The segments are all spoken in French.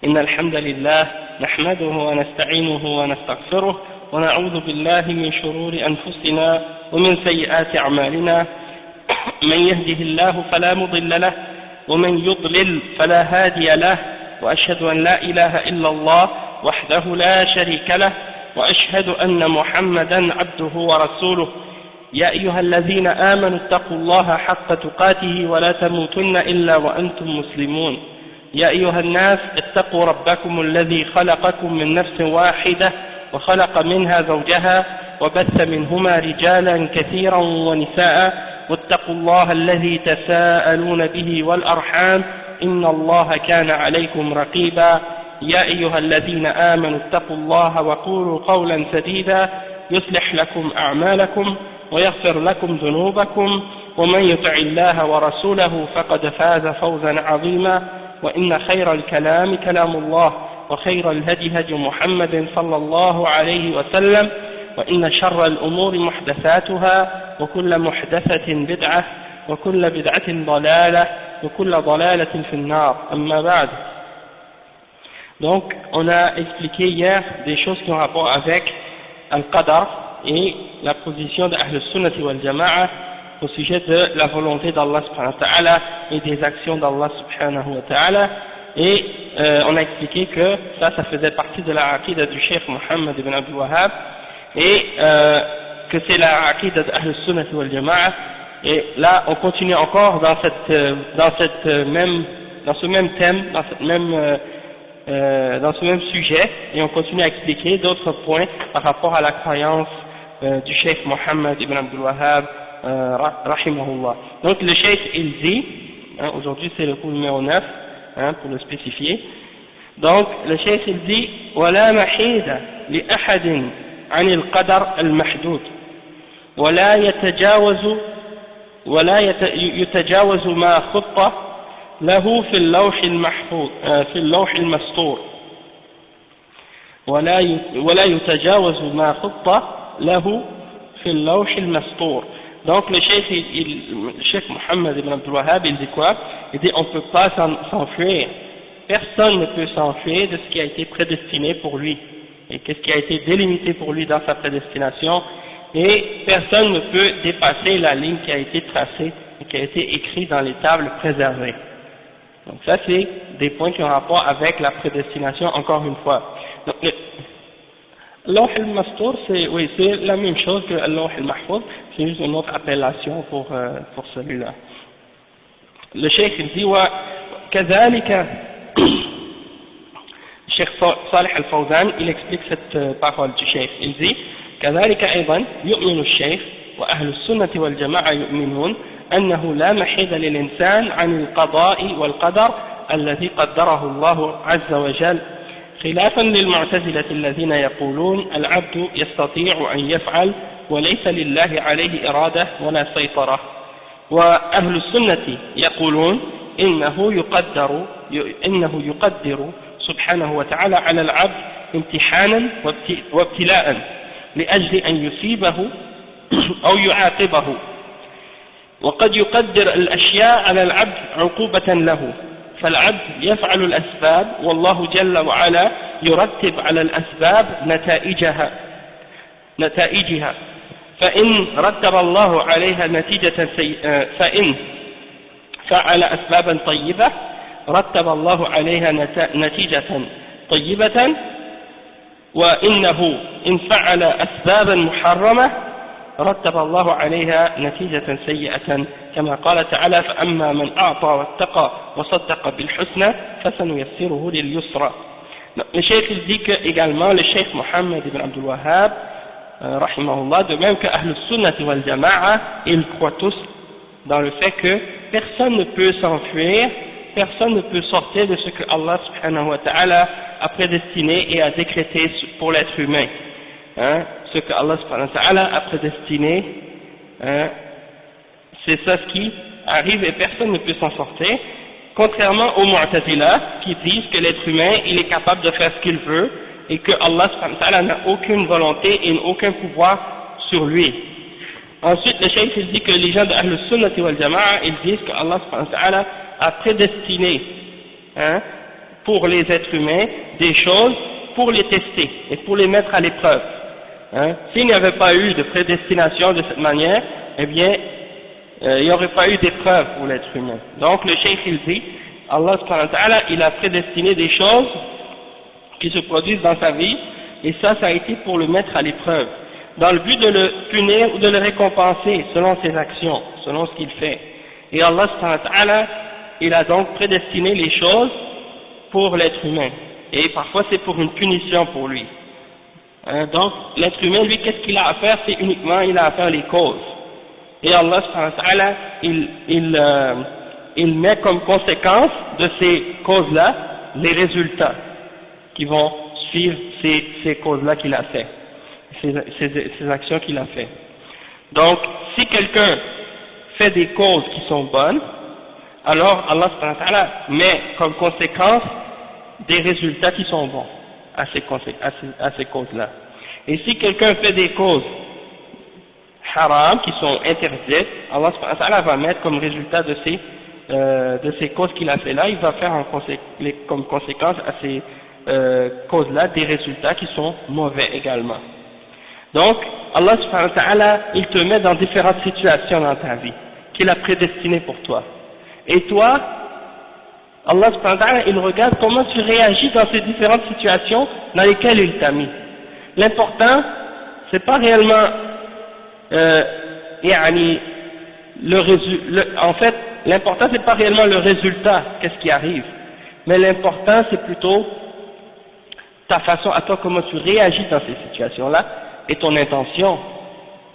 إن الحمد لله نحمده ونستعينه ونستغفره ونعوذ بالله من شرور أنفسنا ومن سيئات أعمالنا من يهده الله فلا مضل له ومن يضلل فلا هادي له وأشهد أن لا إله إلا الله وحده لا شريك له وأشهد أن محمدا عبده ورسوله يا أيها الذين آمنوا اتقوا الله حق تقاته ولا تموتن إلا وأنتم مسلمون يا أيها الناس اتقوا ربكم الذي خلقكم من نفس واحدة وخلق منها زوجها وبث منهما رجالا كثيرا ونساء واتقوا الله الذي تساءلون به والأرحام إن الله كان عليكم رقيبا يا أيها الذين آمنوا اتقوا الله وقولوا قولا سديدا يصلح لكم أعمالكم ويغفر لكم ذنوبكم ومن يطع الله ورسوله فقد فاز فوزا عظيما وإن خير الكلام كلام الله وخير الهدي هدي محمد صلى الله عليه وسلم وإن شر الأمور محدثاتها وكل محدثة بدعة وكل بدعة ضلالة وكل ضلالة في النار أما بعد. Donc on a expliqué hier des choses qui ont rapport avec Al-Qadar et la position de Ahl Sunnati wal Jama'a au sujet de la volonté d'Allah subhanahu wa ta'ala et des actions d'Allah subhanahu wa ta'ala, et on a expliqué que ça faisait partie de la aqida du Cheikh Muhammad ibn Abdul Wahhab, et que c'est la aqida de Ahl Sunnati wal Jama'a. Et là on continue encore dans ce même thème, dans ce même sujet, et on continue à expliquer d'autres points par rapport à la croyance du Cheikh Muhammad ibn Abdul Wahhab rahimahullah. Donc le Cheikh il dit, aujourd'hui c'est le cours numéro 9, pour le spécifier. Donc le Cheikh il dit ولا محيد لأحد عن القدر المحدود ولا يتجاوز ما خط له في اللوح المحفوظ في اللوح المسطور ولا يتجاوز ما خط له في اللوح المسطور. Donc le Cheikh Mohammed ibn Abdul Wahhab il dit quoi? Il dit on ne peut pas s'enfuir, personne ne peut s'enfuir de ce qui a été prédestiné pour lui et qu'est-ce qui a été délimité pour lui dans sa prédestination, et personne ne peut dépasser la ligne qui a été tracée et qui a été écrite dans les tables préservées. Donc ça c'est des points qui ont rapport avec la prédestination encore une fois. Donc, Lawh al-Mastour, c'est la même chose que Lawh al-Mahfouz, c'est juste une autre appellation pour celui-là. Le Cheikh il dit كذلك Cheikh Salih al-Fawzan il explique cette parole du Cheikh, il dit كذلك أيضا يؤمن الشيخ وأهل السنة والجماعة يؤمنون أنه لا محيد للإنسان عن القضاء والقدر الذي قدره الله عز وجل، خلافا للمعتزلة الذين يقولون العبد يستطيع أن يفعل وليس لله عليه إرادة ولا سيطرة، وأهل السنة يقولون إنه يقدر سبحانه وتعالى على العبد امتحانا وابتلاء لأجل أن يصيبه أو يعاقبه، وقد يقدر الأشياء على العبد عقوبة له، فالعبد يفعل الأسباب والله جل وعلا يرتب على الأسباب نتائجها، فإن رتب الله عليها فإن فعل أسبابا طيبة رتب الله عليها نتيجة طيبة، وإنه إن فعل أسبابا محرمة رتب الله عليها نتيجة سيئة، كما قال تعالى فأما من أعطى واتقى وصدق بالحسنى فسنيسره لليسرى. Le Cheikh il dit que également le Cheikh Mohammed ibn Abdul Wahhab rahimahullah, de même que Ahl Sunnah wal Jama'a, ils croient tous dans le fait que personne ne peut s'enfuir, personne ne peut sortir de ce que Allah subhanahu wa ta'ala a prédestiné et a décrété pour l'être humain. Ce que Allah subhanahu wa ta'ala a prédestiné, c'est ça ce qui arrive et personne ne peut s'en sortir, contrairement aux Mu'tazila qui disent que l'être humain il est capable de faire ce qu'il veut et que Allah subhanahu wa ta'ala n'a aucune volonté et aucun pouvoir sur lui. Ensuite le Cheikh il dit que les gens de Ahl Sunnati wal Jama'a ils disent que Allah subhanahu wa ta'ala a prédestiné pour les êtres humains des choses pour les tester et pour les mettre à l'épreuve. Hein? S'il n'y avait pas eu de prédestination de cette manière, eh bien, il n'y aurait pas eu d'épreuve pour l'être humain. Donc le cheikh il dit, Allah subhanahu wa ta'ala, il a prédestiné des choses qui se produisent dans sa vie, et ça a été pour le mettre à l'épreuve, dans le but de le punir ou de le récompenser selon ses actions, selon ce qu'il fait. Et Allah subhanahu wa ta'ala, il a donc prédestiné les choses pour l'être humain, et parfois c'est pour une punition pour lui. Donc l'être humain, lui, qu'est-ce qu'il a à faire? C'est uniquement, il a à faire les causes. Et Allah subhanahu wa ta'ala, il met comme conséquence de ces causes-là les résultats qui vont suivre ces causes-là qu'il a fait, ces actions qu'il a fait. Donc, si quelqu'un fait des causes qui sont bonnes, alors Allah subhanahu wa ta'ala met comme conséquence des résultats qui sont bons à ces causes-là. Et si quelqu'un fait des causes haram, qui sont interdites, Allah subhanahu wa ta'ala va mettre comme résultat de ces causes qu'il a fait là, il va faire comme conséquence à ces causes-là des résultats qui sont mauvais également. Donc, Allah subhanahu wa ta'ala, il te met dans différentes situations dans ta vie, qu'il a prédestinées pour toi. Et toi, Allah subhanahu wa ta'ala, il regarde comment tu réagis dans ces différentes situations dans lesquelles il t'a mis. L'important, c'est pas réellement en fait, l'important c'est pas réellement le résultat, qu'est-ce qui arrive, mais l'important c'est plutôt ta façon à toi, comment tu réagis dans ces situations-là et ton intention,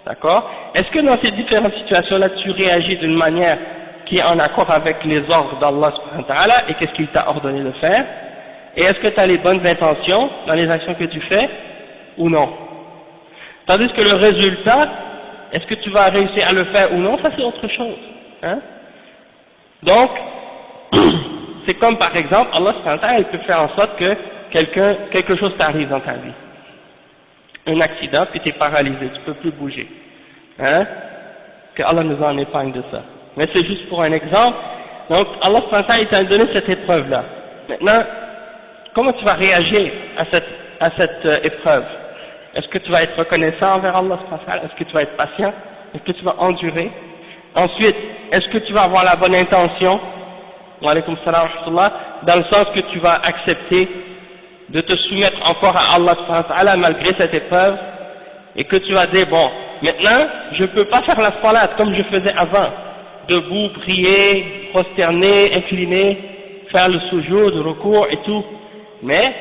d'accord? Est-ce que dans ces différentes situations-là tu réagis d'une manière qui est en accord avec les ordres d'Allah subhanahu wa ta'ala et qu'est-ce qu'il t'a ordonné de faire? Et est-ce que tu as les bonnes intentions dans les actions que tu fais ou non? Tandis que le résultat, est-ce que tu vas réussir à le faire ou non, ça c'est autre chose. Hein? Donc, c'est comme par exemple, Allah subhanahu wa ta'ala, il peut faire en sorte que quelque chose t'arrive dans ta vie. Un accident, puis tu es paralysé, tu peux plus bouger. Hein? Que Allah nous en épargne de ça. Mais c'est juste pour un exemple. Donc, Allah subhanahu wa ta'ala, il t'a donné cette épreuve-là. Maintenant, comment tu vas réagir à cette épreuve? Est-ce que tu vas être reconnaissant envers Allah subhanahu wa ta'ala? Est-ce que tu vas être patient? Est-ce que tu vas endurer? Ensuite, est-ce que tu vas avoir la bonne intention? Wa alaykum salam wa rahmatullah, dans le sens que tu vas accepter de te soumettre encore à Allah subhanahu wa ta'ala malgré cette épreuve, et que tu vas dire, bon, maintenant, je ne peux pas faire la salat comme je faisais avant, debout, prier, prosterner, incliner, faire le soujoud, le recours et tout, mais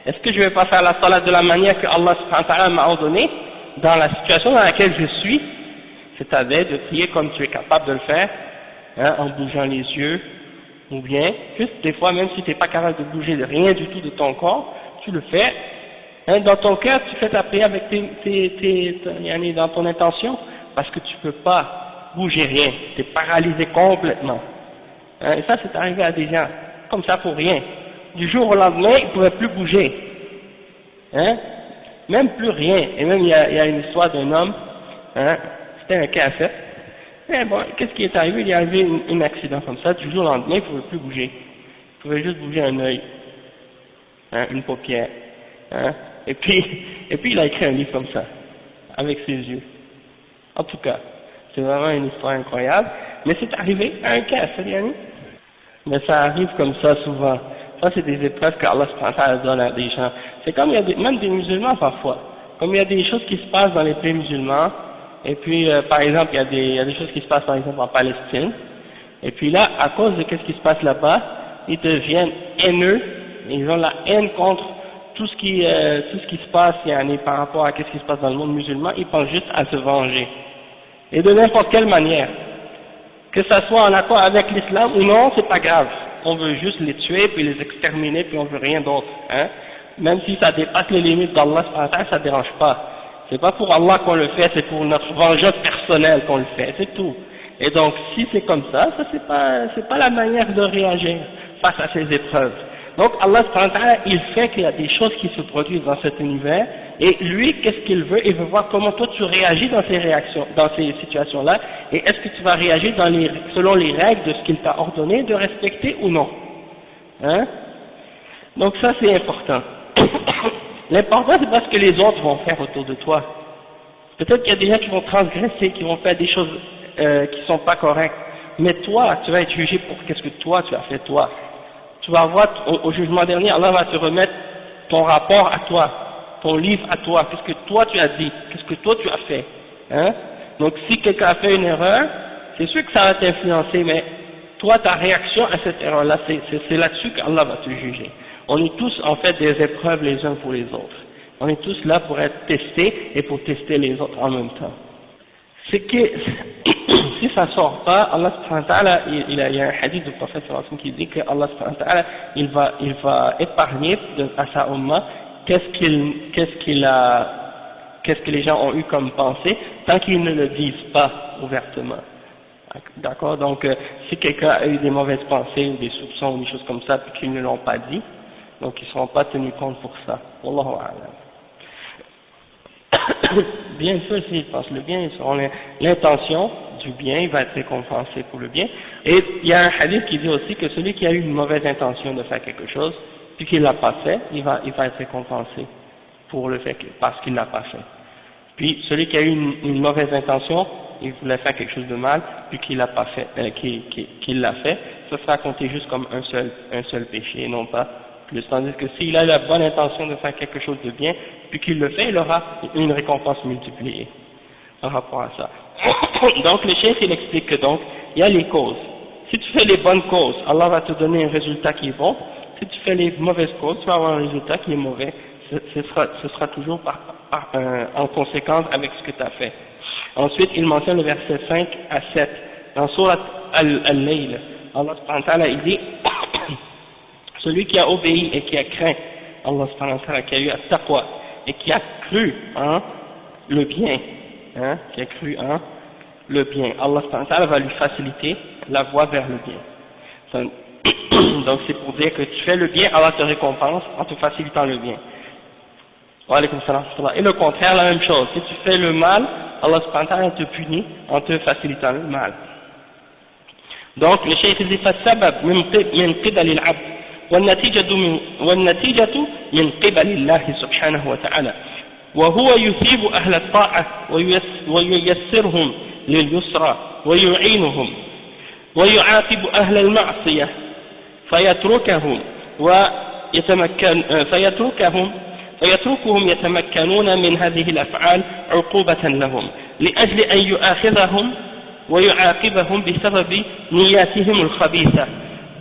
est-ce que je ne vais pas faire la salat de la manière que Allah subhanahu wa ta'ala m'a ordonné, dans la situation dans laquelle je suis, c'est-à-dire de prier comme tu es capable de le faire, hein, en bougeant les yeux, ou bien, juste des fois, même si tu n'es pas capable de bouger de rien du tout de ton corps, tu le fais, hein, dans ton cœur, tu fais ta prière avec dans ton intention, parce que tu ne peux pas bouger rien, tu es paralysé complètement. Hein, et ça, c'est arrivé à des gens, comme ça pour rien. Du jour au lendemain, ils ne pouvaient plus bouger. Hein, même plus rien. Et même, il y a une histoire d'un homme, hein, c'était un café. Mais bon, qu'est-ce qui est arrivé? Il est arrivé un accident comme ça, du jour au lendemain, il ne pouvait plus bouger. Il pouvait juste bouger un œil, hein, une paupière. Hein, et puis il a écrit un livre comme ça, avec ses yeux. En tout cas, c'est vraiment une histoire incroyable. Mais c'est arrivé à un café, mais ça arrive comme ça souvent. Ça, c'est des épreuves qu'Allah subhanahu wa ta'ala donne à des gens. C'est comme il y a même des musulmans parfois. Comme il y a des choses qui se passent dans les pays musulmans, et puis par exemple, il y a des choses qui se passent par exemple en Palestine, et puis là, à cause de ce qui se passe là-bas, ils deviennent haineux, ils ont la haine contre tout ce qui se passe par rapport à ce qui se passe dans le monde musulman, ils pensent juste à se venger. Et de n'importe quelle manière. Que ça soit en accord avec l'islam ou non, c'est pas grave. On veut juste les tuer, puis les exterminer, puis on veut rien d'autre. Hein? Même si ça dépasse les limites d'Allah, ça dérange pas. C'est pas pour Allah qu'on le fait, c'est pour notre vengeance personnelle qu'on le fait, c'est tout. Et donc, si c'est comme ça c'est pas la manière de réagir face à ces épreuves. Donc, Allah, il fait qu'il y a des choses qui se produisent dans cet univers, et lui, qu'est-ce qu'il veut? Il veut voir comment toi tu réagis dans ces réactions, dans ces situations-là, et est-ce que tu vas réagir selon les règles de ce qu'il t'a ordonné de respecter ou non? Hein? Donc ça c'est important. L'important c'est pas ce que les autres vont faire autour de toi. Peut-être qu'il y a des gens qui vont transgresser, qui vont faire des choses qui sont pas correctes. Mais toi, tu vas être jugé pour qu'est-ce que toi tu as fait toi. Tu vas voir au jugement dernier, Allah va te remettre ton rapport à toi, ton livre à toi, qu'est-ce que toi tu as dit, qu'est-ce que toi tu as fait. Hein? Donc si quelqu'un a fait une erreur, c'est sûr que ça va t'influencer, mais toi ta réaction à cette erreur-là, c'est là-dessus qu'Allah va te juger. On est tous en fait des épreuves les uns pour les autres. On est tous là pour être testés et pour tester les autres en même temps. C'est que si ça sort pas, Allah subhanahu wa ta'ala, il y a un hadith du prophète sallallahu alayhi wa sallam qui dit que Allah subhanahu wa ta'ala, il va épargner à sa umma qu'est-ce que les gens ont eu comme pensée tant qu'ils ne le disent pas ouvertement. D'accord? Donc si quelqu'un a eu des mauvaises pensées ou des soupçons ou des choses comme ça puis qu'ils ne l'ont pas dit, donc ils ne seront pas tenus compte pour ça. Wallahu a'lam. Bien sûr, s'ils pensent le bien, ils auront l'intention du bien, il va être récompensé pour le bien. Et il y a un hadith qui dit aussi que celui qui a eu une mauvaise intention de faire quelque chose, puis qu'il ne l'a pas fait, il va être récompensé pour le fait parce qu'il ne l'a pas fait. Puis celui qui a eu une mauvaise intention, il voulait faire quelque chose de mal, puis qu'il l'a pas fait, qu'il l'a fait, ça sera compté juste comme un seul péché, non pas plus. Tandis que s'il a la bonne intention de faire quelque chose de bien, puis qu'il le fait, il aura une récompense multipliée par rapport à ça. Donc le cheikh il explique que donc il y a les causes. Si tu fais les bonnes causes, Allah va te donner un résultat qui est bon. Si tu fais les mauvaises causes, tu vas avoir un résultat qui est mauvais. Ce sera toujours en conséquence avec ce que tu as fait. Ensuite, il mentionne le verset 5 à 7 dans Surat Al-Layl. Allah subhanahu wa ta'ala il dit celui qui a obéi et qui a craint Allah subhanahu wa ta'ala, qui a eu at-taqwa et qui a cru le bien, qui a cru le bien, Allah subhanahu wa ta'ala va lui faciliter la voie vers le bien. Donc c'est pour dire que tu fais le bien, Allah te récompense en te facilitant le bien. Wa alaykum salam. Et le contraire, la même chose. Si tu fais le mal, Allah subhanahu wa ta'ala te punit en te facilitant le mal. Donc le cheikh dit فالسبب من قبل العبد والنتيجة من قبل الله سبحانه وتعالى وهو يثيب أهل الطاعة وييسرهم لليسرى ويعينهم ويعاقب أهل المعصية فيتركهم يتمكنون من هذه الأفعال عقوبة لهم لأجل أن يؤاخذهم ويعاقبهم بسبب نياتهم الخبيثة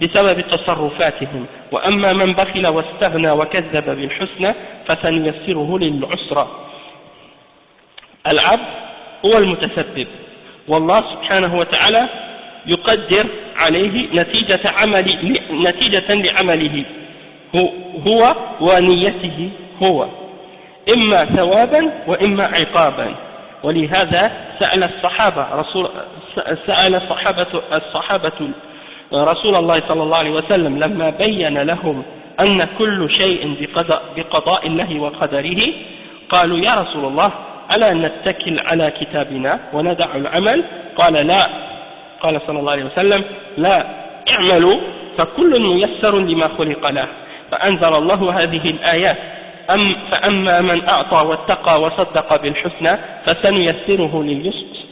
بسبب تصرفاتهم وأما من بخل واستغنى وكذب بالحسنى فسنيسره للعسرى. العبد هو المتسبب والله سبحانه وتعالى يقدر عليه نتيجة لعمله هو ونيته هو إما ثوابا وإما عقابا. ولهذا سأل الصحابة رسول الله صلى الله عليه وسلم لما بين لهم أن كل شيء بقضاء الله وقدره قالوا يا رسول الله ألا نتكل على كتابنا وندع العمل؟ قال لا. قال صلى الله عليه وسلم لا اعملوا فكل ميسر لما خلق له. فأنزل الله هذه الآيات فأما من أعطى واتقى وصدق بالحسنى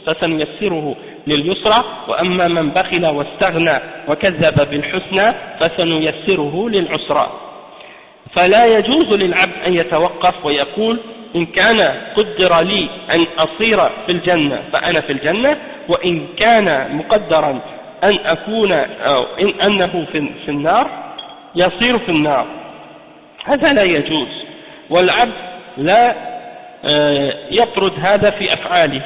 فسنيسره لليسرى وأما من بخل واستغنى وكذب بالحسنى فسنيسره للعسرى. فلا يجوز للعبد أن يتوقف ويقول إن كان قدر لي أن أصير في الجنة فأنا في الجنة وإن كان مقدرا أن أكون أنه في النار يصير في النار. هذا لا يجوز. والعبد لا يطرد هذا في أفعاله.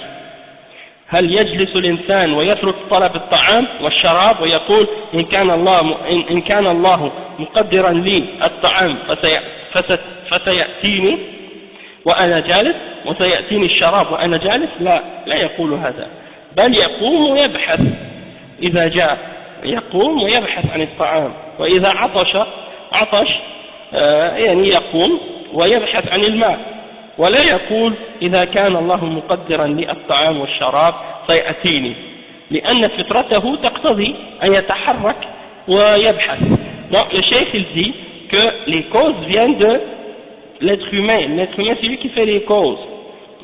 هل يجلس الإنسان ويترك طلب الطعام والشراب ويقول إن كان الله مقدرا لي الطعام فسيأتيني وأنا جالس وسيأتيني الشراب وأنا جالس؟ لا يقول هذا، بل يقوم ويبحث. إذا جاء يقوم ويبحث عن الطعام، وإذا عطش يعني يقوم ويبحث عن الماء، ولا يقول إذا كان الله مقدرا لي الطعام والشراب سيأتيني، لأن فطرته تقتضي أن يتحرك ويبحث. Donc le cheikh il dit que les causes viennent de l'être humain. L'être humain, c'est lui qui fait les causes,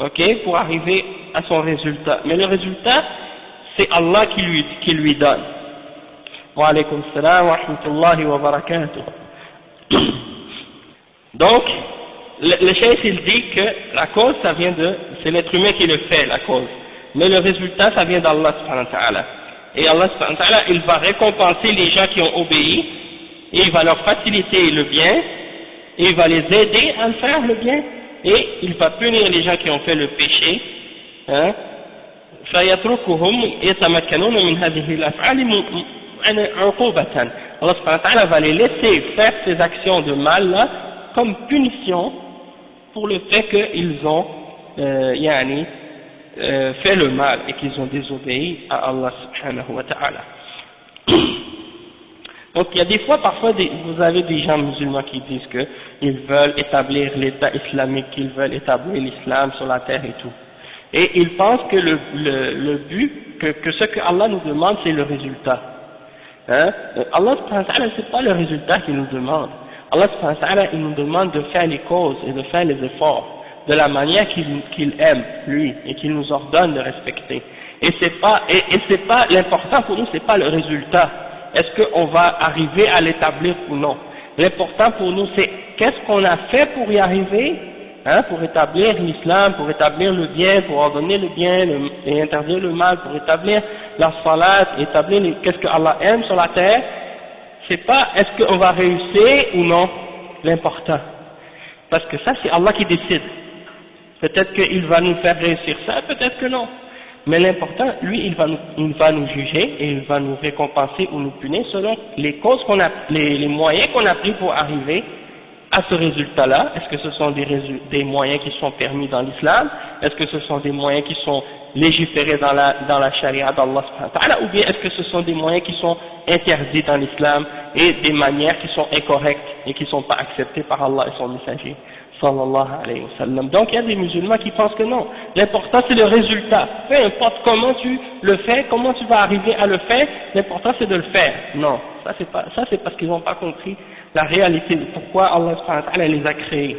ok, pour arriver à son résultat. Mais le résultat, c'est Allah qui lui donne. Wa alaykum salam wa rahmatullahi wa barakatuh. Donc, le cheikh il dit que la cause, ça vient c'est l'être humain qui le fait, la cause. Mais le résultat, ça vient d'Allah subhanahu wa ta'ala. Et Allah subhanahu wa ta'ala, il va récompenser les gens qui ont obéi, et il va leur faciliter le bien, et il va les aider à faire le bien, et il va punir les gens qui ont fait le péché, hein. فيتركهم يتمكنون من هذه الأفعال عقوبة. Allah subhanahu wa ta'ala va les laisser faire ces actions de mal là comme punition pour le fait qu'ils ont fait le mal et qu'ils ont désobéi à Allah subhanahu wa ta'ala. Donc il y a des fois, parfois, vous avez des gens musulmans qui disent qu'ils veulent établir l'État islamique, qu'ils veulent établir l'islam sur la terre et tout. Et ils pensent que le but, que ce que Allah nous demande, c'est le résultat. Hein? Allah subhanahu wa ta'ala, c'est pas le résultat qu'il nous demande. Allah subhanahu wa ta'ala, il nous demande de faire les causes et de faire les efforts de la manière qu'il aime, lui, et qu'il nous ordonne de respecter. Et c'est pas l'important pour nous, c'est pas le résultat. Est-ce qu'on va arriver à l'établir ou non? L'important pour nous, c'est qu'est-ce qu'on a fait pour y arriver, hein, pour établir l'islam, pour établir le bien, pour ordonner le bien et interdire le mal, pour établir la salat, établir qu'est-ce que Allah aime sur la terre. C'est pas est-ce qu'on va réussir ou non l'important. Parce que ça, c'est Allah qui décide. Peut-être qu'il va nous faire réussir ça, peut-être que non. Mais l'important, lui, il va nous juger et il va nous récompenser ou nous punir selon les causes les moyens qu'on a pris pour arriver à ce résultat-là. Est-ce que ce sont des moyens qui sont permis dans l'islam? Est-ce que ce sont des moyens qui sont légiférés dans la charia d'Allah subhanahu wa ta'ala? Ou bien est-ce que ce sont des moyens qui sont interdits dans l'islam et des manières qui sont incorrectes et qui ne sont pas acceptées par Allah et son messager sallallahu alayhi wa sallam. Donc il y a des musulmans qui pensent que non, l'important c'est le résultat. Peu importe comment tu le fais, comment tu vas arriver à le faire, l'important c'est de le faire. Non, ça c'est parce qu'ils n'ont pas compris la réalité de pourquoi Allah subhanahu wa ta'ala les a créés.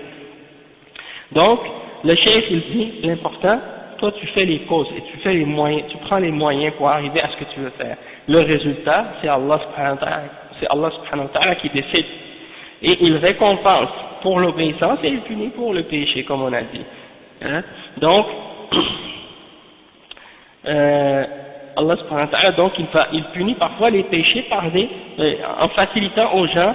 Donc le cheikh il dit l'important, toi tu fais les causes et tu fais les moyens, tu prends les moyens pour arriver à ce que tu veux faire. Le résultat c'est Allah subhanahu wa ta'ala qui décide et il récompense pour l'obéissance et il punit pour le péché, comme on a dit. Hein? Donc, Allah subhanahu wa ta'ala, donc il punit parfois les péchés en facilitant aux gens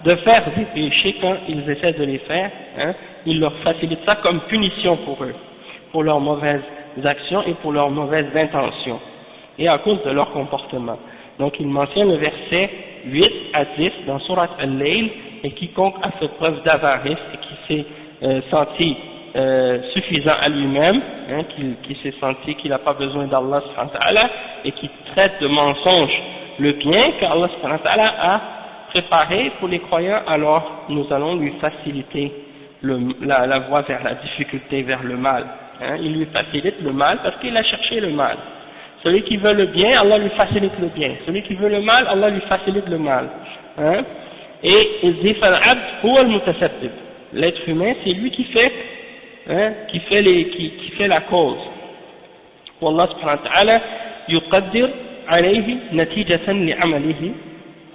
de faire des péchés quand ils essaient de les faire. Hein? Il leur facilite ça comme punition pour eux, pour leurs mauvaises actions et pour leurs mauvaises intentions, et à cause de leur comportement. Donc il mentionne le verset 8 à 10 dans Surat Al-Layl, et quiconque a fait preuve d'avarice et qui s'est senti suffisant à lui-même, hein, qui s'est senti qu'il n'a pas besoin d'Allah subhanahu wa ta'ala et qui traite de mensonge le bien qu'Allah subhanahu wa ta'ala a préparé pour les croyants, alors nous allons lui faciliter la voie vers la difficulté, vers le mal. Hein, il lui facilite le mal parce qu'il a cherché le mal. Celui qui veut le bien, Allah lui facilite le bien. Celui qui veut le mal, Allah lui facilite le mal. Hein. Et il dit فَالْعَبْدُ هُوَ الْمُتَسَبِّبُ. L'être humain, c'est lui qui fait la cause. والله سبحانه وتعالى يقدر عليه نتيجة لعمله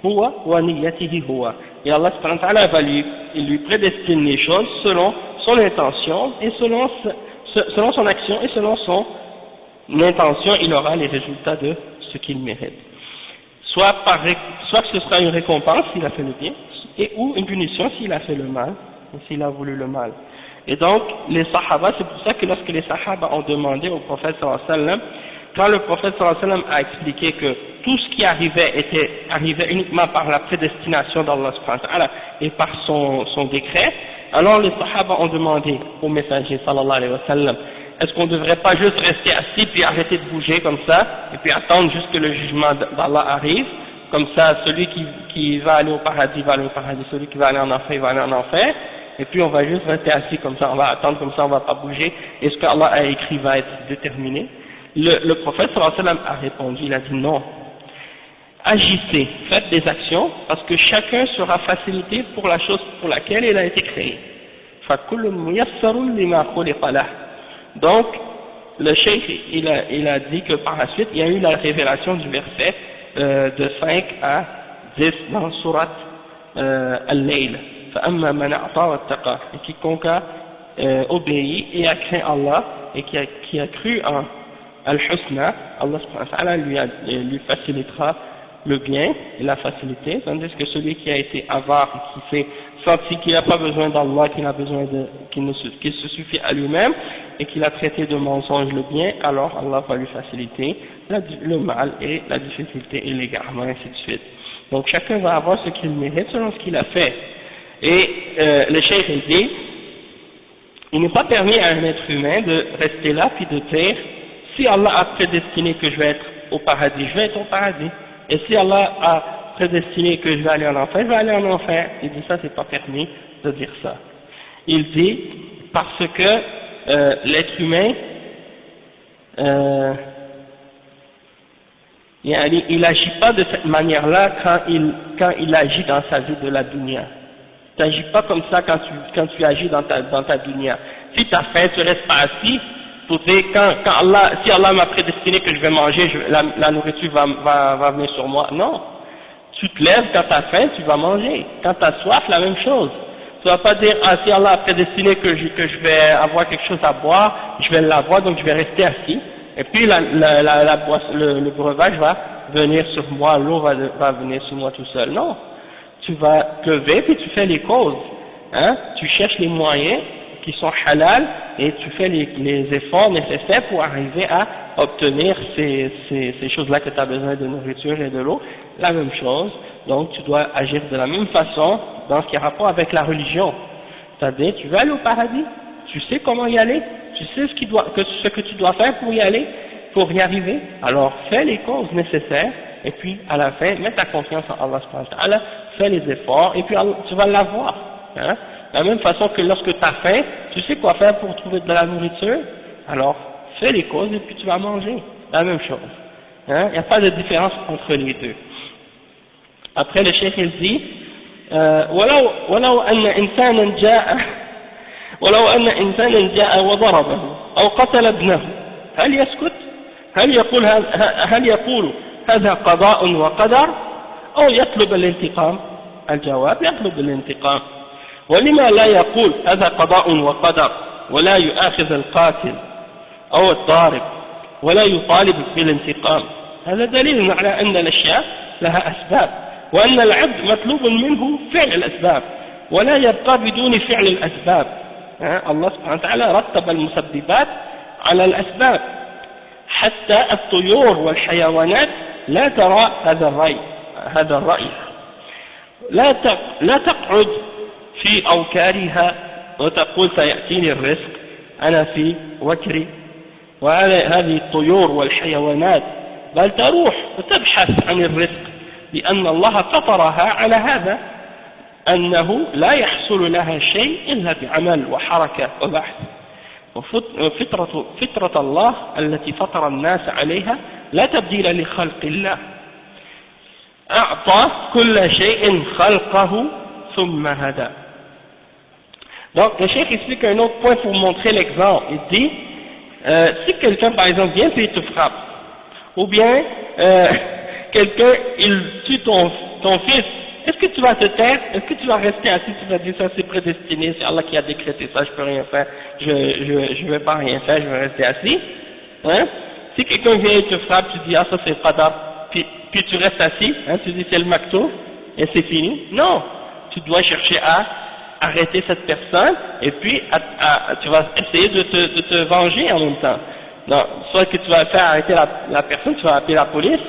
هو ونيته هو. Et Allah subhanahu wa ta'ala il lui prédestine les choses selon son intention et selon son action et selon son intention, il aura les résultats de ce qu'il mérite. Soit que ce sera une récompense s'il a fait le bien, ou une punition s'il a fait le mal, ou s'il a voulu le mal. Et donc, les sahaba, c'est pour ça que lorsque les sahaba ont demandé au prophète sallallahu alayhi wa sallam, quand le prophète sallallahu alayhi wa sallam a expliqué que tout ce qui arrivait uniquement par la prédestination d'Allah subhanahu wa ta'ala et par son décret, alors les sahaba ont demandé au messager sallallahu alayhi wa sallam, est-ce qu'on ne devrait pas juste rester assis puis arrêter de bouger comme ça et puis attendre juste que le jugement d'Allah arrive, comme ça celui qui va aller au paradis va aller au paradis, celui qui va aller en enfer il va aller en enfer, et puis on va juste rester assis comme ça, on va attendre comme ça, on va pas bouger et ce qu'Allah a écrit va être déterminé. Le prophète sallallahu alayhi wa sallam a répondu, il a dit non. agissez, faites des actions, parce que chacun sera facilité pour la chose pour laquelle il a été créé. فَكُلٌّ مُيَسَّرٌ لِمَا خُلِقَ لَهُ. Donc, le cheikh, il a dit que par la suite, il y a eu la révélation du verset de 5 à 10 dans Surat Al-Layl. فَأَمَّا مَنْ أَعْطَى وَاتَّقَى. Et quiconque a obéi et a craint Allah, et qui a cru en Al-Husna, Allah subhanahu wa ta'ala lui facilitera le bien et la facilité, tandis que celui qui a été avare et qui s'est senti qu'il n'a pas besoin d'Allah, qu'il se suffit à lui-même et qu'il a traité de mensonge le bien, alors Allah va lui faciliter le mal et la difficulté et l'égarement, et ainsi de suite. Donc chacun va avoir ce qu'il mérite selon ce qu'il a fait. Et le cheikh dit, il n'est pas permis à un être humain de rester là puis de dire, si Allah a prédestiné que je vais être au paradis, je vais être au paradis. Et si Allah a prédestiné que je vais aller en enfer, je vais aller en enfer. Il dit ça, c'est pas permis de dire ça. Il dit, parce que l'être humain, il n'agit pas de cette manière-là quand il agit dans sa vie de la dunya. Tu n'agis pas comme ça quand tu agis dans ta dunya. Si tu as faim, tu restes pas assis pour dire si Allah m'a prédestiné que je vais manger, la nourriture va venir sur moi. Non. Tu te lèves quand tu as faim, tu vas manger. Quand tu as soif, la même chose. Tu vas pas dire, si Allah a prédestiné que je vais avoir quelque chose à boire, je vais l'avoir, donc je vais rester assis. Et puis le breuvage va venir sur moi, l'eau va venir sur moi tout seul. Non. Tu vas te lever puis tu fais les causes. Hein? Tu cherches les moyens qui sont halal et tu fais les efforts nécessaires pour arriver à obtenir ces choses-là que tu as besoin de nourriture et de l'eau. La même chose, donc tu dois agir de la même façon dans ce qui a rapport avec la religion. C'est-à-dire, tu veux aller au paradis, tu sais comment y aller, tu sais ce que tu dois faire pour y aller, pour y arriver, alors fais les causes nécessaires et puis à la fin, mets ta confiance en Allah subhanahu wa ta'ala, fais les efforts et puis tu vas l'avoir. Hein? De la même façon que lorsque tu as faim, tu sais quoi faire pour trouver de la nourriture, alors fais les causes et puis tu vas manger. La même chose. Hein? Il n'y a pas de différence entre les deux. Après le cheikh il dit ولو أن إنسانا جاء وضربه أو قتل ابنه هل يسكت؟ هل يقول هذا قضاء وقدر أو يطلب الانتقام؟ الجواب يطلب الانتقام. ولما لا يقول هذا قضاء وقدر ولا يؤاخذ القاتل أو الضارب ولا يطالب بالانتقام؟ هذا دليل على أن الأشياء لها أسباب وأن العبد مطلوب منه فعل الأسباب ولا يبقى بدون فعل الأسباب. الله سبحانه وتعالى رتب المسببات على الأسباب حتى الطيور والحيوانات لا ترى هذا الرأي لا تقعد في أوكارها وتقول سيأتيني الرزق أنا في وكري وهذه الطيور والحيوانات بل تروح وتبحث عن الرزق لأن الله فطرها على هذا أنه لا يحصل لها شيء إلا بعمل وحركة وبحث. فطرة الله التي فطر الناس عليها لا تبديل لخلق الله أعطى كل شيء خلقه ثم هدى. Donc le cheikh explique un autre point pour montrer l'exemple. Il dit si quelqu'un par exemple vient et te frappe, ou bien quelqu'un il tue ton fils, est-ce que tu vas te taire? Est-ce que tu vas rester assis? Tu vas dire ça c'est prédestiné, c'est Allah qui a décrété ça, je peux rien faire, je vais pas rien faire, je vais rester assis. Hein? Si quelqu'un vient et te frappe, tu dis ça c'est qadar, puis tu restes assis, hein, tu dis c'est le maktoub et c'est fini. Non, tu dois chercher à arrêter cette personne et puis tu vas essayer de te venger en même temps. Non, soit que tu vas faire arrêter la personne, tu vas appeler la police,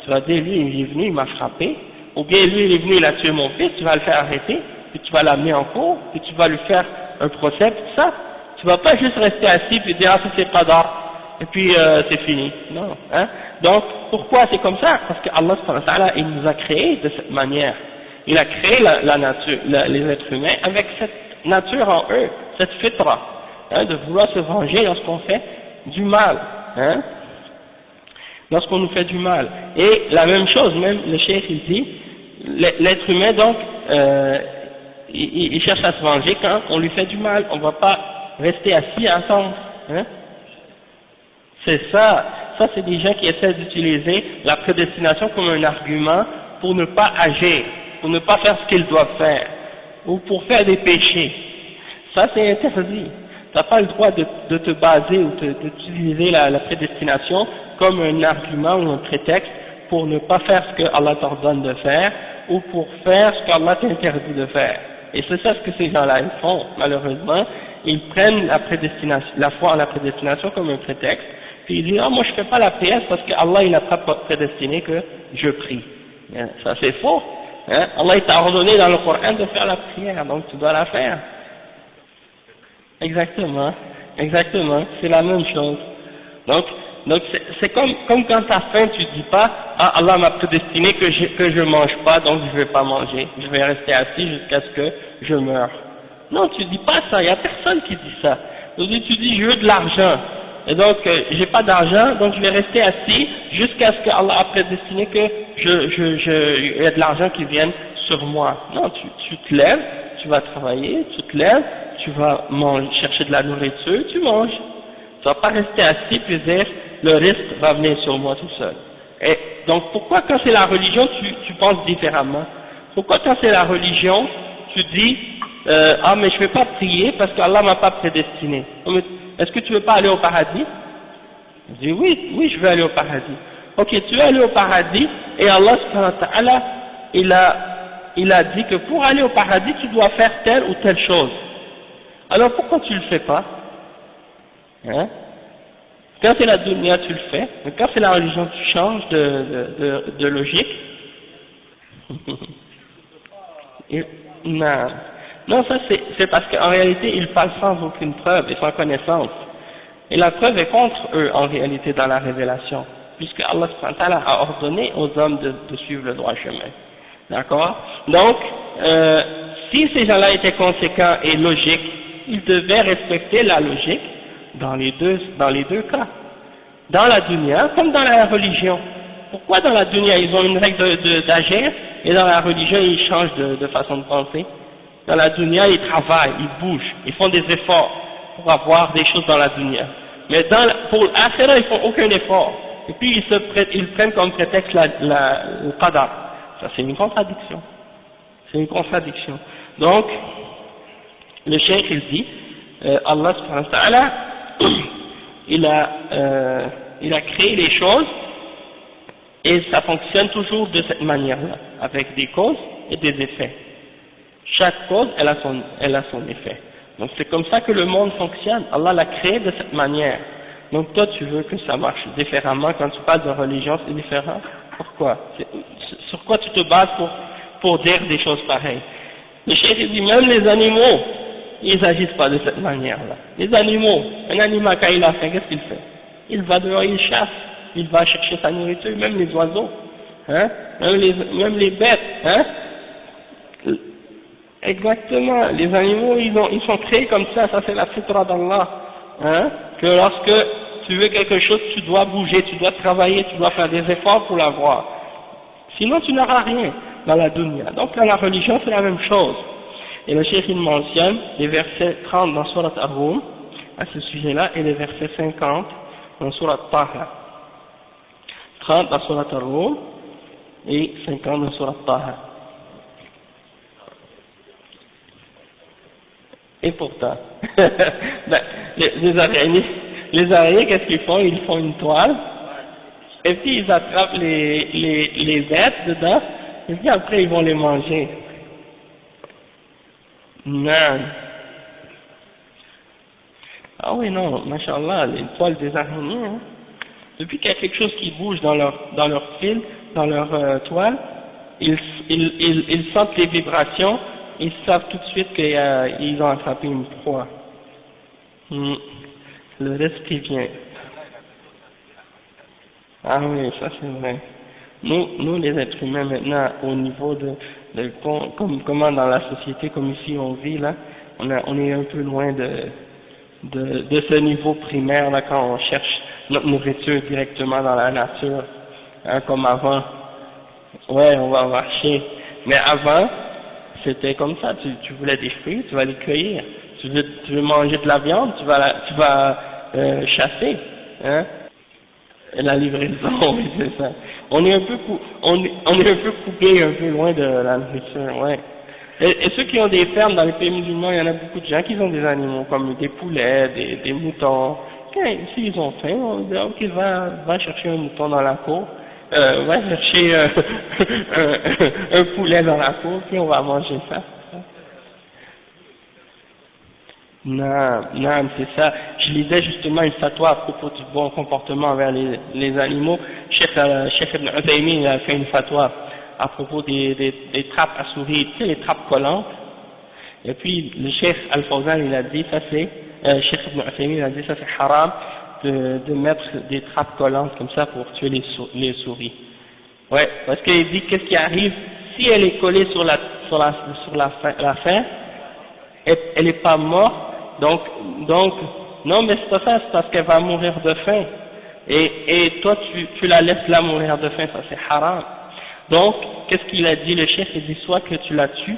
tu vas dire lui il est venu, il m'a frappé, ou bien lui il est venu, il a tué mon fils, tu vas le faire arrêter, puis tu vas l'amener en cours, puis tu vas lui faire un procès, tout ça. Tu vas pas juste rester assis puis dire ça c'est qadar et puis c'est fini. Non, hein. Donc pourquoi c'est comme ça? Parce que Allah subhanahu wa ta'ala il nous a créés de cette manière. Il a créé la nature, les êtres humains avec cette nature en eux, cette fitra, hein, de vouloir se venger lorsqu'on fait du mal. Hein. lorsqu'on nous fait du mal. Et la même chose, même le cheikh il dit, l'être humain donc, il cherche à se venger quand on lui fait du mal, on ne va pas rester assis à attendre. Hein? C'est ça, ça c'est des gens qui essaient d'utiliser la prédestination comme un argument pour ne pas agir, pour ne pas faire ce qu'ils doivent faire, ou pour faire des péchés. Ça c'est interdit. Tu n'as pas le droit de te baser ou d'utiliser la prédestination comme un argument ou un prétexte pour ne pas faire ce que Allah t'ordonne de faire ou pour faire ce qu'Allah t'interdit de faire. Et c'est ça ce que ces gens-là ils font, malheureusement. Ils prennent la prédestination, la foi en la prédestination comme un prétexte, puis ils disent « Ah, moi je fais pas la prière parce que Allah il n'a pas prédestiné que je prie. » Ça c'est faux. Hein? Allah il t'a ordonné dans le Coran de faire la prière, donc tu dois la faire. Exactement, exactement, c'est la même chose. Donc c'est comme quand t'as faim, tu dis pas, ah Allah m'a prédestiné que je mange pas, donc je vais pas manger, je vais rester assis jusqu'à ce que je meure. Non, tu dis pas ça, il y a personne qui dit ça. Donc tu dis je veux de l'argent, et donc j'ai pas d'argent, donc je vais rester assis jusqu'à ce que Allah a prédestiné que il y a de l'argent qui vienne sur moi. Non, tu te lèves, tu vas travailler, tu te lèves, tu vas chercher de la nourriture, tu manges. Tu vas pas rester assis puis dire le risque va venir sur moi tout seul. Et donc pourquoi quand c'est la religion tu penses différemment? Pourquoi quand c'est la religion tu dis ah mais je vais pas prier parce qu'Allah m'a pas prédestiné? Est-ce que tu veux pas aller au paradis? Je dis oui je veux aller au paradis. Ok, tu veux aller au paradis et Allah subhanahu wa ta'ala il a dit que pour aller au paradis tu dois faire telle ou telle chose. Alors pourquoi tu le fais pas? Hein? Quand c'est la dunya tu le fais, mais quand c'est la religion tu changes de logique. Non, ça c'est parce qu'en réalité ils parlent sans aucune preuve et sans connaissance. Et la preuve est contre eux en réalité dans la révélation, puisque Allah subhanahu wa ta'ala a ordonné aux hommes de suivre le droit chemin. D'accord? Donc, si ces gens-là étaient conséquents et logiques, ils devaient respecter la logique dans les deux cas. Dans la dunya comme dans la religion. Pourquoi dans la dunya ils ont une règle d'agir et dans la religion ils changent de façon de penser? Dans la dunya ils travaillent, ils bougent, ils font des efforts pour avoir des choses dans la dunya. Mais pour l'akhirah ils font aucun effort. Et puis ils prennent comme prétexte le qadar. Ça c'est une contradiction. C'est une contradiction. Donc, le cheikh il dit, Allah subhanahu wa ta'ala, il a créé les choses et ça fonctionne toujours de cette manière-là, avec des causes et des effets. Chaque cause, elle a son effet. Donc c'est comme ça que le monde fonctionne. Allah l'a créé de cette manière. Donc toi tu veux que ça marche différemment, quand tu parles de religion c'est différent. Pourquoi? Sur quoi tu te bases pour dire des choses pareilles? Le cheikh dit même les animaux, ils agissent pas de cette manière-là. Les animaux, un animal quand il a faim, qu'est-ce qu'il fait? Il va dehors, il chasse, il va chercher sa nourriture, même les oiseaux, hein? Même les bêtes, hein? Exactement, les animaux ils sont créés comme ça c'est la fitra d'Allah, hein? Que lorsque tu veux quelque chose, tu dois bouger, tu dois travailler, tu dois faire des efforts pour l'avoir. Sinon tu n'auras rien dans la dunya. Donc dans la religion c'est la même chose. Et le cheikh il mentionne les versets 30 dans Surat Ar-Rum à ce sujet-là et les versets 50 dans Surat Taha. 30 dans Surat Ar-Rum et 50 dans Surat Taha. Et pourtant, ben, les araignées, qu'est-ce qu'ils font? Ils font une toile, et puis ils attrapent les bêtes dedans, et puis après ils vont les manger. Non. Ah oui, non, mashallah, les toiles des araignées, hein. Depuis qu'il y a quelque chose qui bouge dans leur fil, dans leur toile, ils sentent les vibrations, ils savent tout de suite qu'ils ont attrapé une proie. Le risque qui vient. Ah oui, ça c'est vrai. Nous les êtres humains maintenant, au niveau comment dans la société, comme ici on vit là, on est un peu loin de ce niveau primaire là quand on cherche notre nourriture directement dans la nature, hein, comme avant. Ouais, on va marcher. Mais avant, c'était comme ça, tu voulais des fruits, tu vas les cueillir. Tu veux manger de la viande, tu vas chasser, hein. Et la livraison, oui, c'est ça. On est un peu coupé, un peu loin de la nourriture, ouais. Et ceux qui ont des fermes dans les pays musulmans, il y en a beaucoup de gens qui ont des animaux, comme des poulets, des moutons. S'ils ont faim, on dit, ok, va chercher un mouton dans la cour, va chercher un poulet dans la cour, puis on va manger ça. Non, c'est ça. Je lisais justement une fatwa à propos du bon comportement envers les animaux. Cheikh Ibn Uthaymin a fait une fatwa à propos des trappes à souris, tu sais, les trappes collantes. Et puis le Cheikh Al-Fawzan, il a dit, ça c'est, Cheikh Ibn Uthaymin, il a dit, ça c'est haram de mettre des trappes collantes comme ça pour tuer les souris. Ouais, parce qu'il dit, qu'est-ce qui arrive si elle est collée sur la fin, elle n'est pas morte, donc, non, mais c'est pas ça, c'est parce qu'elle va mourir de faim. Et toi, tu la laisses là mourir de faim, ça c'est haram. Donc, qu'est-ce qu'il a dit le chef? Il dit soit que tu la tues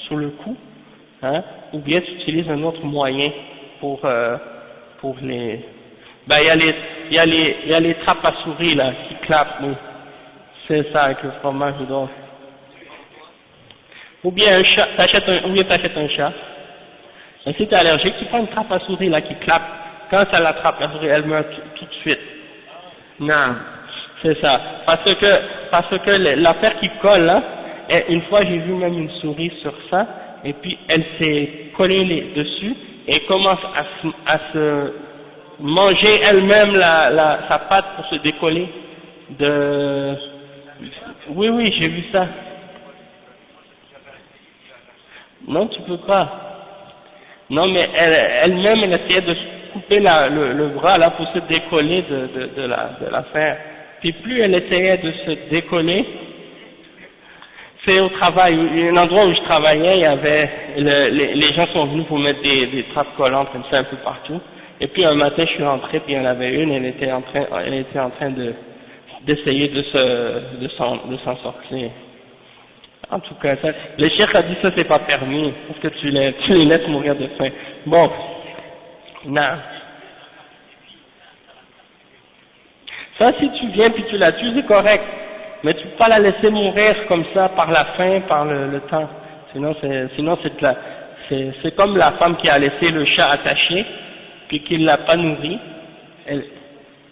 sur le coup, hein, ou bien tu utilises un autre moyen pour les, ben il y a les trappes à souris là, qui clapent, oui. C'est ça, avec le fromage dedans. Ou bien un chat, t'achètes un chat. Et si tu es allergique, tu prends une trappe à souris là qui clappe. Quand ça l'attrape, la souris, elle meurt tout de suite. Non, c'est ça. Parce que l'affaire qui colle là, une fois j'ai vu même une souris sur ça, et puis elle s'est collée dessus et commence à se manger elle-même sa patte pour se décoller de... Oui, j'ai vu ça. Non, tu peux pas. Non, mais elle-même, elle essayait de se couper le bras là pour se décoller de l'affaire. Puis plus elle essayait de se décoller, c'est au travail, un endroit où je travaillais, il y avait, les gens sont venus pour mettre des trappes collantes comme ça un peu partout. Et puis un matin, je suis rentré, puis il y en avait une, elle était en train d'essayer de s'en sortir. En tout cas, le cheikh a dit ça c'est pas permis, parce que tu les laisses mourir de faim. Bon, non. Ça, si tu viens puis tu la tues, c'est correct. Mais tu peux pas la laisser mourir comme ça par la faim, par le temps. Sinon c'est comme la femme qui a laissé le chat attaché, puis qui ne l'a pas nourri.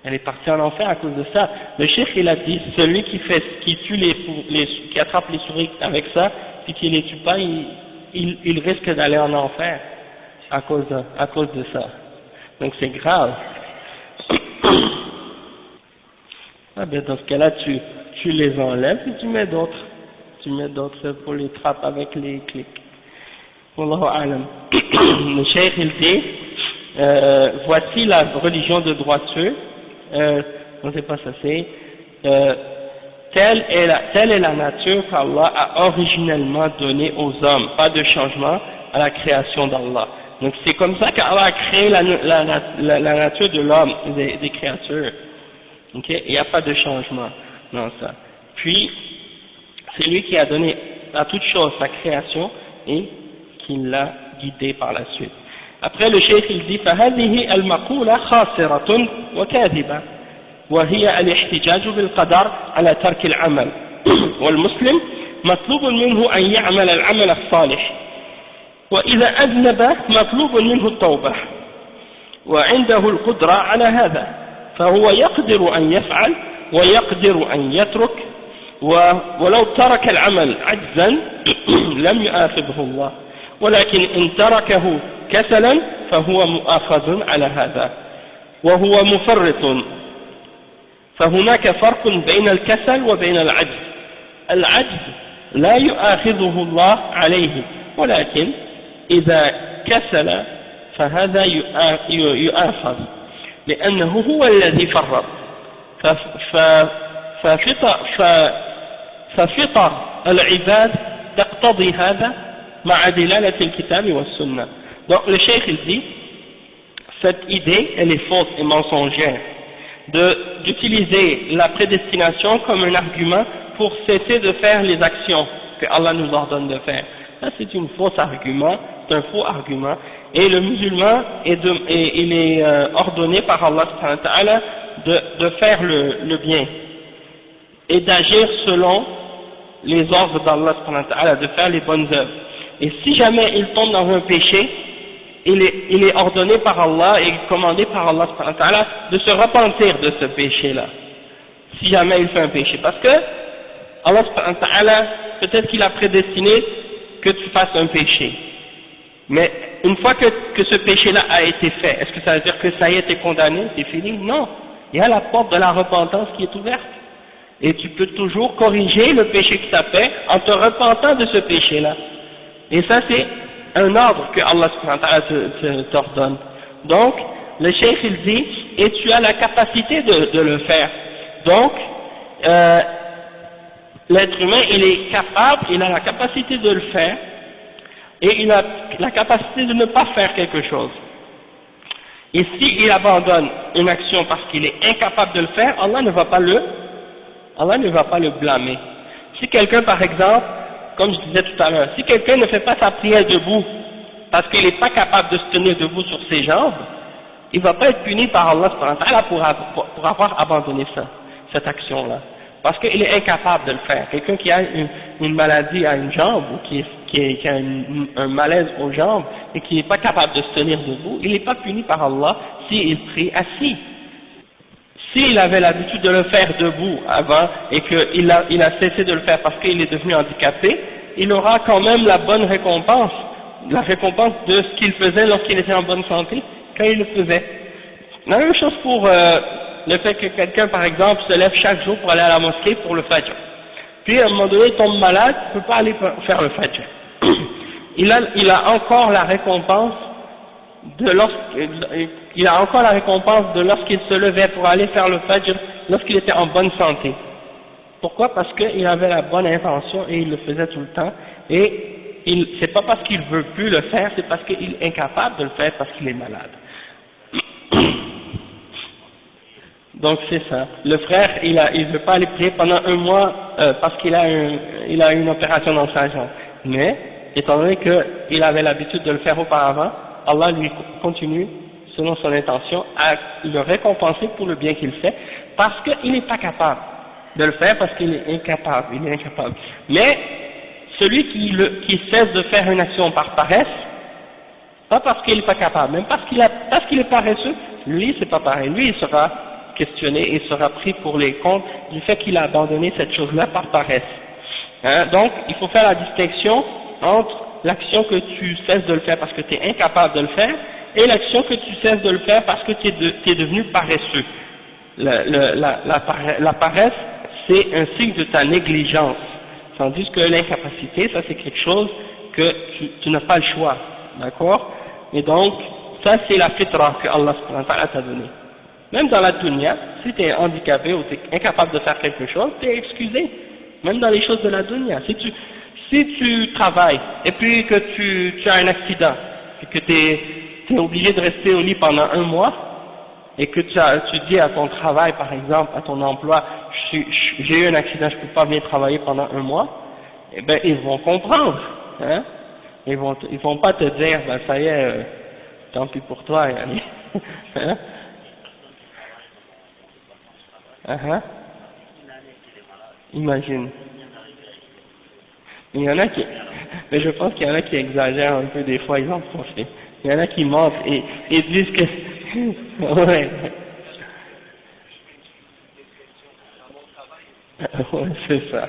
Elle est partie en enfer à cause de ça. Le cheikh il a dit, celui qui tue qui attrape les souris avec ça, puis qui les tue pas, il risque d'aller en enfer à cause de ça. Donc c'est grave. Ah ben dans ce cas-là, tu les enlèves et tu mets d'autres. Tu mets d'autres pour les trappes avec les clics. Wallahu a'lam. Le cheikh il dit, voici la religion de droiture. Non, c'est pas ça, c'est telle est la nature qu'Allah a originellement donnée aux hommes, pas de changement à la création d'Allah. Donc c'est comme ça qu'Allah a créé la nature de l'homme, des créatures. Ok, il n'y a pas de changement dans ça. Puis c'est lui qui a donné à toute chose sa création et qui l'a guidé par la suite. Après le cheikh il dit فهذه المقولة خاسرة وكاذبة وهي الاحتجاج بالقدر على ترك العمل والمسلم مطلوب منه أن يعمل العمل الصالح وإذا أذنب مطلوب منه التوبة وعنده القدرة على هذا فهو يقدر أن يفعل ويقدر أن يترك ولو ترك العمل عجزا لم يؤاخذه الله ولكن إن تركه كسلا فهو مؤاخذ على هذا وهو مفرط فهناك فرق بين الكسل وبين العجز العجز لا يؤاخذه الله عليه ولكن إذا كسل فهذا يؤاخذ لأنه هو الذي فرط ففطر العباد تقتضي هذا مع دلالة الكتاب والسنة. Donc le cheikh il dit, cette idée elle est fausse et mensongère. d'utiliser la prédestination comme un argument pour cesser de faire les actions que Allah nous ordonne de faire. Ça c'est un faux argument, et le musulman il est ordonné par Allah subhanahu wa ta'ala de faire le bien et d'agir selon les ordres d'Allah subhanahu wa ta'ala, de faire les bonnes œuvres. Et si jamais il tombe dans un péché, il est ordonné par Allah et commandé par Allah subhanahu wa ta'ala de se repentir de ce péché-là, si jamais il fait un péché. Parce que Allah subhanahu wa ta'ala, peut-être qu'il a prédestiné que tu fasses un péché. Mais une fois que ce péché-là a été fait, est-ce que ça veut dire que ça y est, t'es condamné, c'est fini? Non. Il y a la porte de la repentance qui est ouverte. Et tu peux toujours corriger le péché que tu as fait en te repentant de ce péché-là. Et ça, c'est un ordre que Allah subhanahu wa ta'ala t'ordonne. Donc, le cheikh il dit, et tu as la capacité de le faire. Donc, l'être humain, il est capable, il a la capacité de le faire, et il a la capacité de ne pas faire quelque chose. Et s'il abandonne une action parce qu'il est incapable de le faire, Allah ne va pas le blâmer. Si quelqu'un, par exemple, comme je disais tout à l'heure, si quelqu'un ne fait pas sa prière debout parce qu'il n'est pas capable de se tenir debout sur ses jambes, il ne va pas être puni par Allah pour avoir abandonné cette action-là. Parce qu'il est incapable de le faire. Quelqu'un qui a une maladie à une jambe, ou qui a un malaise aux jambes, et qui n'est pas capable de se tenir debout, il n'est pas puni par Allah s'il prie assis. S'il avait l'habitude de le faire debout avant, et qu'il a cessé de le faire parce qu'il est devenu handicapé, il aura quand même la bonne récompense, la récompense de ce qu'il faisait lorsqu'il était en bonne santé, quand il le faisait. La même chose pour le fait que quelqu'un, par exemple, se lève chaque jour pour aller à la mosquée pour le fajr. Puis, à un moment donné, il tombe malade, il ne peut pas aller faire le fajr. Il a encore la récompense de lorsqu'il se levait pour aller faire le fajr, lorsqu'il était en bonne santé. Pourquoi? Parce qu'il avait la bonne intention et il le faisait tout le temps. Et c'est pas parce qu'il veut plus le faire, c'est parce qu'il est incapable de le faire parce qu'il est malade. Donc c'est ça. Le frère, il veut pas aller prier pendant un mois parce qu'il a une opération dans sa jambe. Mais, étant donné qu'il avait l'habitude de le faire auparavant, Allah lui continue, selon son intention, à le récompenser pour le bien qu'il fait, parce qu'il n'est pas capable de le faire, parce qu'il est incapable, Mais, celui qui cesse de faire une action par paresse, pas parce qu'il n'est pas capable, même parce qu'il est paresseux, lui c'est pas pareil, lui il sera questionné et sera pris pour les comptes du fait qu'il a abandonné cette chose-là par paresse. Donc, il faut faire la distinction entre l'action que tu cesses de le faire parce que tu es incapable de le faire et l'action que tu cesses de le faire parce que tu es devenu paresseux. La paresse, c'est un signe de ta négligence, tandis que l'incapacité, ça c'est quelque chose que tu n'as pas le choix, d'accord? Et donc, ça c'est la fitra que Allah subhanahu wa ta'ala t'a donnée. Même dans la dunya, si tu es handicapé ou tu es incapable de faire quelque chose, tu es excusé. Même dans les choses de la dunya. Si tu travailles et puis que tu as un accident et que tu es obligé de rester au lit pendant un mois et que tu dis à ton travail, par exemple, à ton emploi, j'ai eu un accident, je ne peux pas venir travailler pendant un mois, eh ben ils vont comprendre. Hein? Ils vont pas te dire, ben ça y est, tant pis pour toi. Hein? Imagine. Il y en a mais je pense qu'il y en a qui exagèrent un peu des fois, ils en profitent. Il y en a qui mentent et disent que, ouais. Ouais, c'est ça.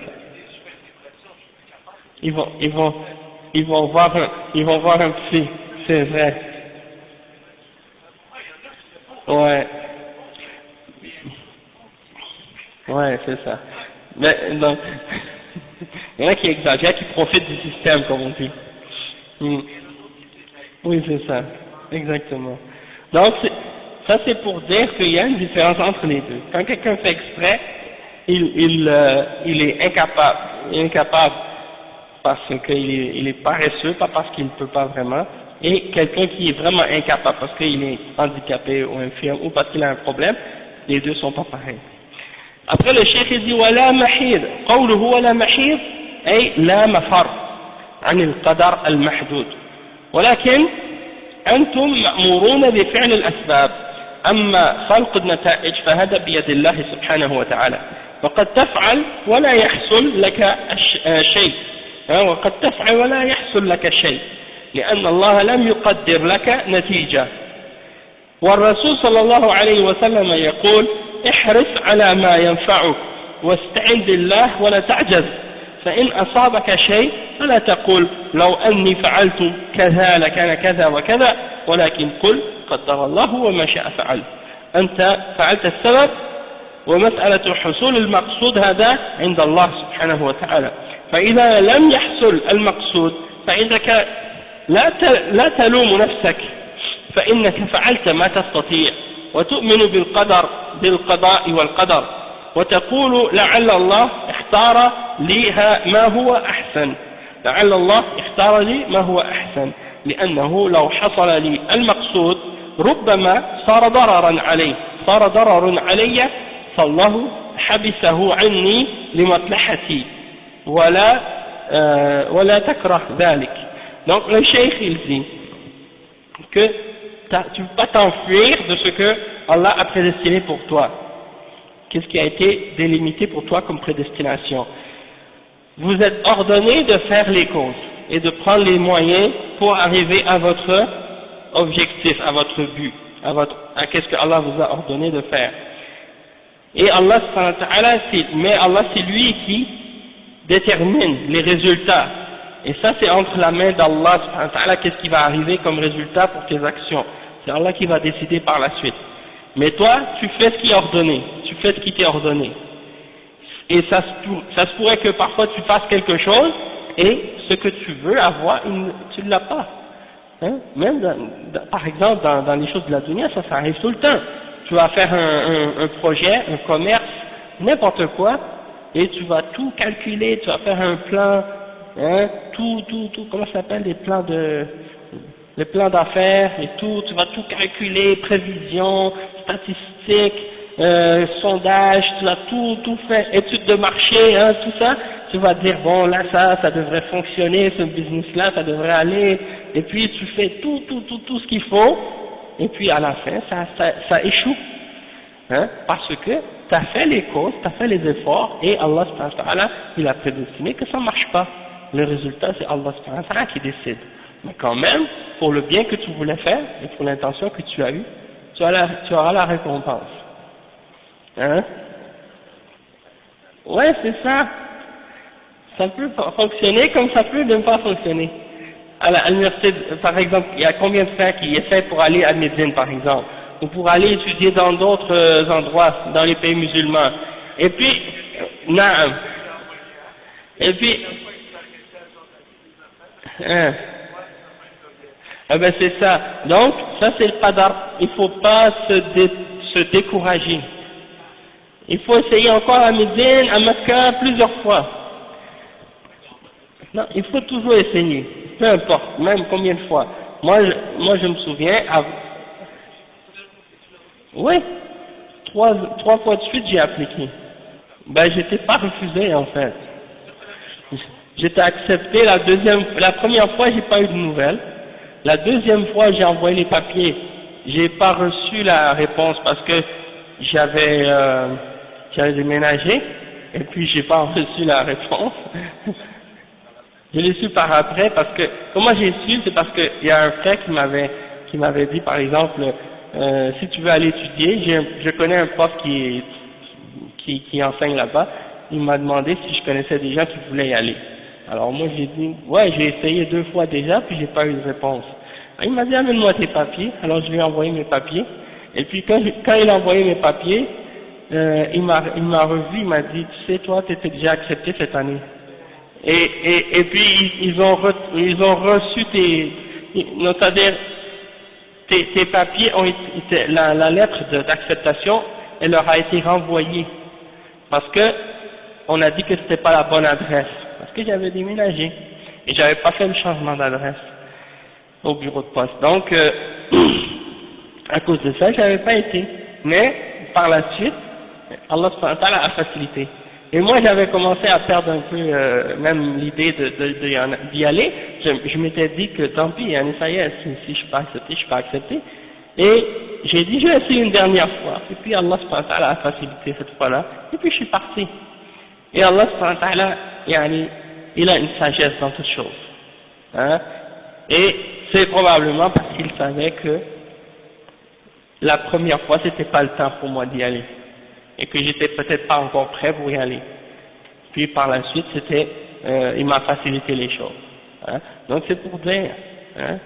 Ils vont voir un psy, c'est vrai. Ouais. Ouais, c'est ça. Mais, donc, il y en a qui exagèrent, qui profitent du système, comme on dit. Oui, c'est ça. Exactement. Donc, ça c'est pour dire qu'il y a une différence entre les deux. Quand quelqu'un fait exprès, il est incapable parce qu'il est paresseux, pas parce qu'il ne peut pas vraiment, et quelqu'un qui est vraiment incapable parce qu'il est handicapé ou infirme ou parce qu'il a un problème, Les deux sont pas pareils. Après le cheikh il dit ولا محيض قوله ولا محيض أي لا مفر عن القدر المحدود ولكن أنتم مأمورون بفعل الأسباب أما خلق النتائج فهذا بيد الله سبحانه وتعالى وقد تفعل ولا يحصل لك شيء وقد تفعل ولا يحصل لك شيء لأن الله لم يقدر لك نتيجة والرسول صلى الله عليه وسلم يقول احرص على ما ينفعك واستعن بالله ولا تعجز فإن أصابك شيء فلا تقول لو أني فعلت كذا لكان كذا وكذا ولكن قل قدر الله وما شاء فعل أنت فعلت السبب ومسألة حصول المقصود هذا عند الله سبحانه وتعالى فإذا لم يحصل المقصود فإنك لا تلوم نفسك فإنك فعلت ما تستطيع وتؤمن بالقضاء والقدر وتقول لعل الله اختار لي ما هو أحسن لعل الله اختار لي ما هو أحسن لأنه لو حصل لي المقصود ربما صار ضررا علي فالله حبسه عني لمصلحتي ولا تكره ذلك. Donc le cheikh il dit que tu ne peux pas t'enfuir de ce que Allah a prédestiné pour toi. Qu'est-ce qui a été délimité pour toi comme prédestination? Vous êtes ordonné de faire les causes et de prendre les moyens pour arriver à votre objectif, à votre but, à qu'est-ce que Allah vous a ordonné de faire. Et Allah, mais Allah c'est lui qui détermine les résultats. Et ça c'est entre la main d'Allah, qu'est-ce qui va arriver comme résultat pour tes actions. C'est Allah qui va décider par la suite. Mais toi, tu fais ce qui est ordonné, tu fais ce qui t'est ordonné. Et ça se pourrait que parfois tu fasses quelque chose et ce que tu veux avoir, tu ne l'as pas. Hein? Même par exemple dans les choses de la dunya, ça arrive tout le temps. Tu vas faire un projet, un commerce, n'importe quoi, et tu vas tout calculer, tu vas faire un plan, hein, tout, comment ça s'appelle, les plans d'affaires et tout, tu vas tout calculer, prévisions, statistiques, sondage, tu vas tout faire, études de marché, hein, tout ça, tu vas dire bon là ça devrait fonctionner, ce business là ça devrait aller, et puis tu fais tout ce qu'il faut, et puis à la fin ça échoue, hein, parce que tu as fait les causes, tu as fait les efforts, et Allah subhanahu wa ta'ala il a prédestiné que ça marche pas. Le résultat c'est Allah subhanahu wa ta'ala qui décide. Mais quand même, pour le bien que tu voulais faire, et pour l'intention que tu as eue, tu auras la récompense. Hein? Ouais, c'est ça. Ça peut fonctionner comme ça peut ne pas fonctionner. À l'université, par exemple, il y a combien de frères qui essaient pour aller à Médine, par exemple, ou pour aller étudier dans d'autres endroits, dans les pays musulmans. Et puis, naam. Et puis, hein. Ah ben c'est ça. Donc, ça c'est le qadar. Il ne faut pas se décourager. Il faut essayer encore à Médine, à Mecca, plusieurs fois. Non, il faut toujours essayer. Peu importe, même combien de fois. Moi je me souviens, oui, trois fois de suite j'ai appliqué. Ben j'étais pas refusé en fait. J'étais accepté la première fois j'ai pas eu de nouvelles. La deuxième fois j'ai envoyé les papiers. J'ai pas reçu la réponse parce que j'avais déménagé et puis j'ai pas reçu la réponse. Je l'ai su par après parce que, comment j'ai su, c'est parce qu'il y a un frère qui m'avait dit par exemple, si tu veux aller étudier, je connais un prof qui enseigne là-bas, il m'a demandé si je connaissais des gens qui voulaient y aller. Alors moi j'ai dit, ouais j'ai essayé 2 fois déjà puis j'ai pas eu de réponse. Alors, il m'a dit amène-moi tes papiers, alors je lui ai envoyé mes papiers, et puis quand il a envoyé mes papiers, il m'a revu, il m'a dit, tu sais toi tu étais déjà accepté cette année. Et puis ils ont reçu c'est-à-dire tes papiers la lettre d'acceptation, elle leur a été renvoyée parce que on a dit que c'était pas la bonne adresse parce que j'avais déménagé et j'avais pas fait le changement d'adresse au bureau de poste. Donc à cause de ça, j'avais pas été. Mais par la suite, Allah subhanahu wa ta'ala a facilité. Et moi j'avais commencé à perdre un peu même l'idée d'y aller. Je m'étais dit que tant pis, ça y est, si je peux accepter, je peux accepter. Et j'ai dit je vais essayer une dernière fois. Et puis Allah subhanahu wa ta'ala a facilité cette fois-là. Et puis je suis parti. Et Allah subhanahu wa ta'ala, il a une sagesse dans toutes choses. Hein? Et c'est probablement parce qu'il savait que la première fois c'était pas le temps pour moi d'y aller. Et que j'étais peut-être pas encore prêt pour y aller. Puis par la suite, il m'a facilité les choses. Hein. Donc c'est pour dire. Hein.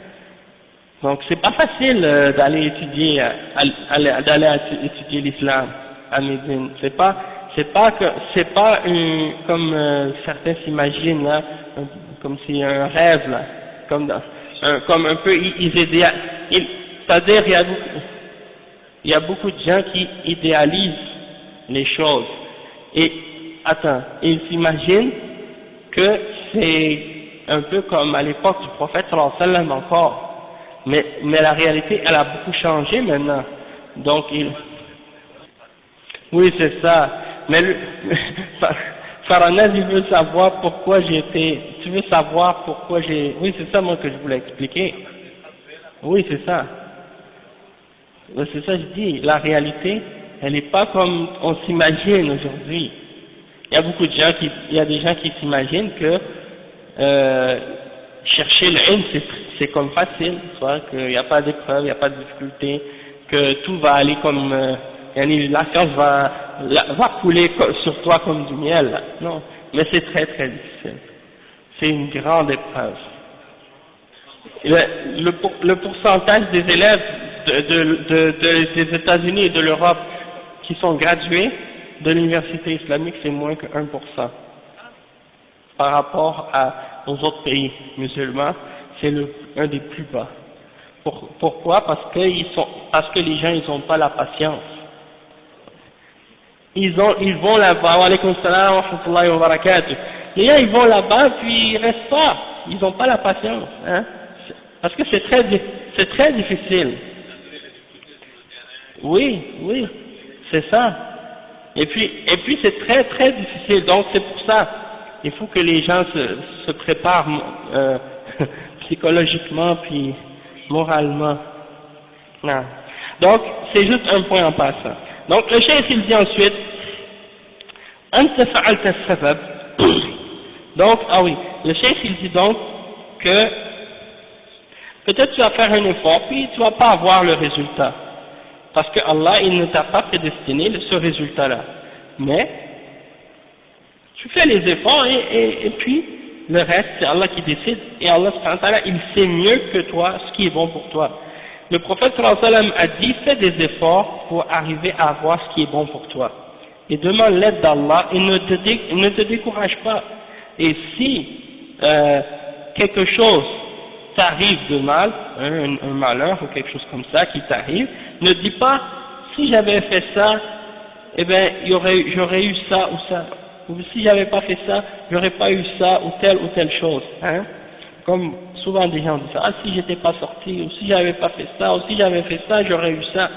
Donc c'est pas facile d'aller étudier, étudier l'islam à Médine. C'est pas comme certains s'imaginent là, comme si un rêve là, comme un peu c'est-à-dire il y a beaucoup de gens qui idéalisent les choses. Et, ils s'imaginent que c'est un peu comme à l'époque du prophète sallallahu alayhi wa sallam encore. Mais la réalité, elle a beaucoup changé maintenant. Donc, oui, c'est ça. Mais Faranaz, il veut savoir pourquoi tu veux savoir pourquoi oui, c'est ça, moi, que je voulais expliquer. Oui, c'est ça. C'est ça, je dis. La réalité, elle n'est pas comme on s'imagine aujourd'hui. Il y a des gens qui s'imaginent que chercher le ilm c'est comme facile, soit qu'il n'y a pas d'épreuve, il n'y a pas de difficulté, que tout va aller comme la science va couler sur toi comme du miel. Non, mais c'est très très difficile. C'est une grande épreuve. Le pourcentage des élèves des États-Unis et de l'Europe qui sont gradués de l'université islamique, c'est moins que 1% par rapport aux autres pays musulmans, c'est un des plus bas. Pourquoi? Parce que les gens, ils n'ont pas la patience. Ils vont là-bas, wa alaykoum salam wa rahmatullahi wa barakatuh. Les gens, ils vont là-bas, puis ils restent pas. Ils n'ont pas la patience, hein. Parce que c'est très difficile. Oui, c'est ça. Et puis c'est très très difficile, donc c'est pour ça, il faut que les gens se préparent psychologiquement puis moralement. Non. Donc c'est juste un point en passant. Donc le cheikh il dit ensuite, Anta fa'alta as-sabab. Donc, le cheikh il dit donc que peut-être tu vas faire un effort puis tu vas pas avoir le résultat. Parce que Allah, il ne t'a pas prédestiné ce résultat-là. Mais, tu fais les efforts et puis, le reste, c'est Allah qui décide. Et Allah, il sait mieux que toi ce qui est bon pour toi. Le prophète sallallahu alayhi wa sallam a dit, fais des efforts pour arriver à voir ce qui est bon pour toi. Et demande l'aide d'Allah et ne te décourage pas. Et si quelque chose t'arrive de mal, un malheur ou quelque chose comme ça qui t'arrive, ne dis pas, si j'avais fait ça, eh ben, j'aurais eu ça ou ça. Ou si j'avais pas fait ça, j'aurais pas eu ça ou telle chose. Hein? Comme souvent des gens disent ça, si j'étais pas sorti, ou si j'avais pas fait ça, ou si j'avais fait ça, j'aurais eu ça.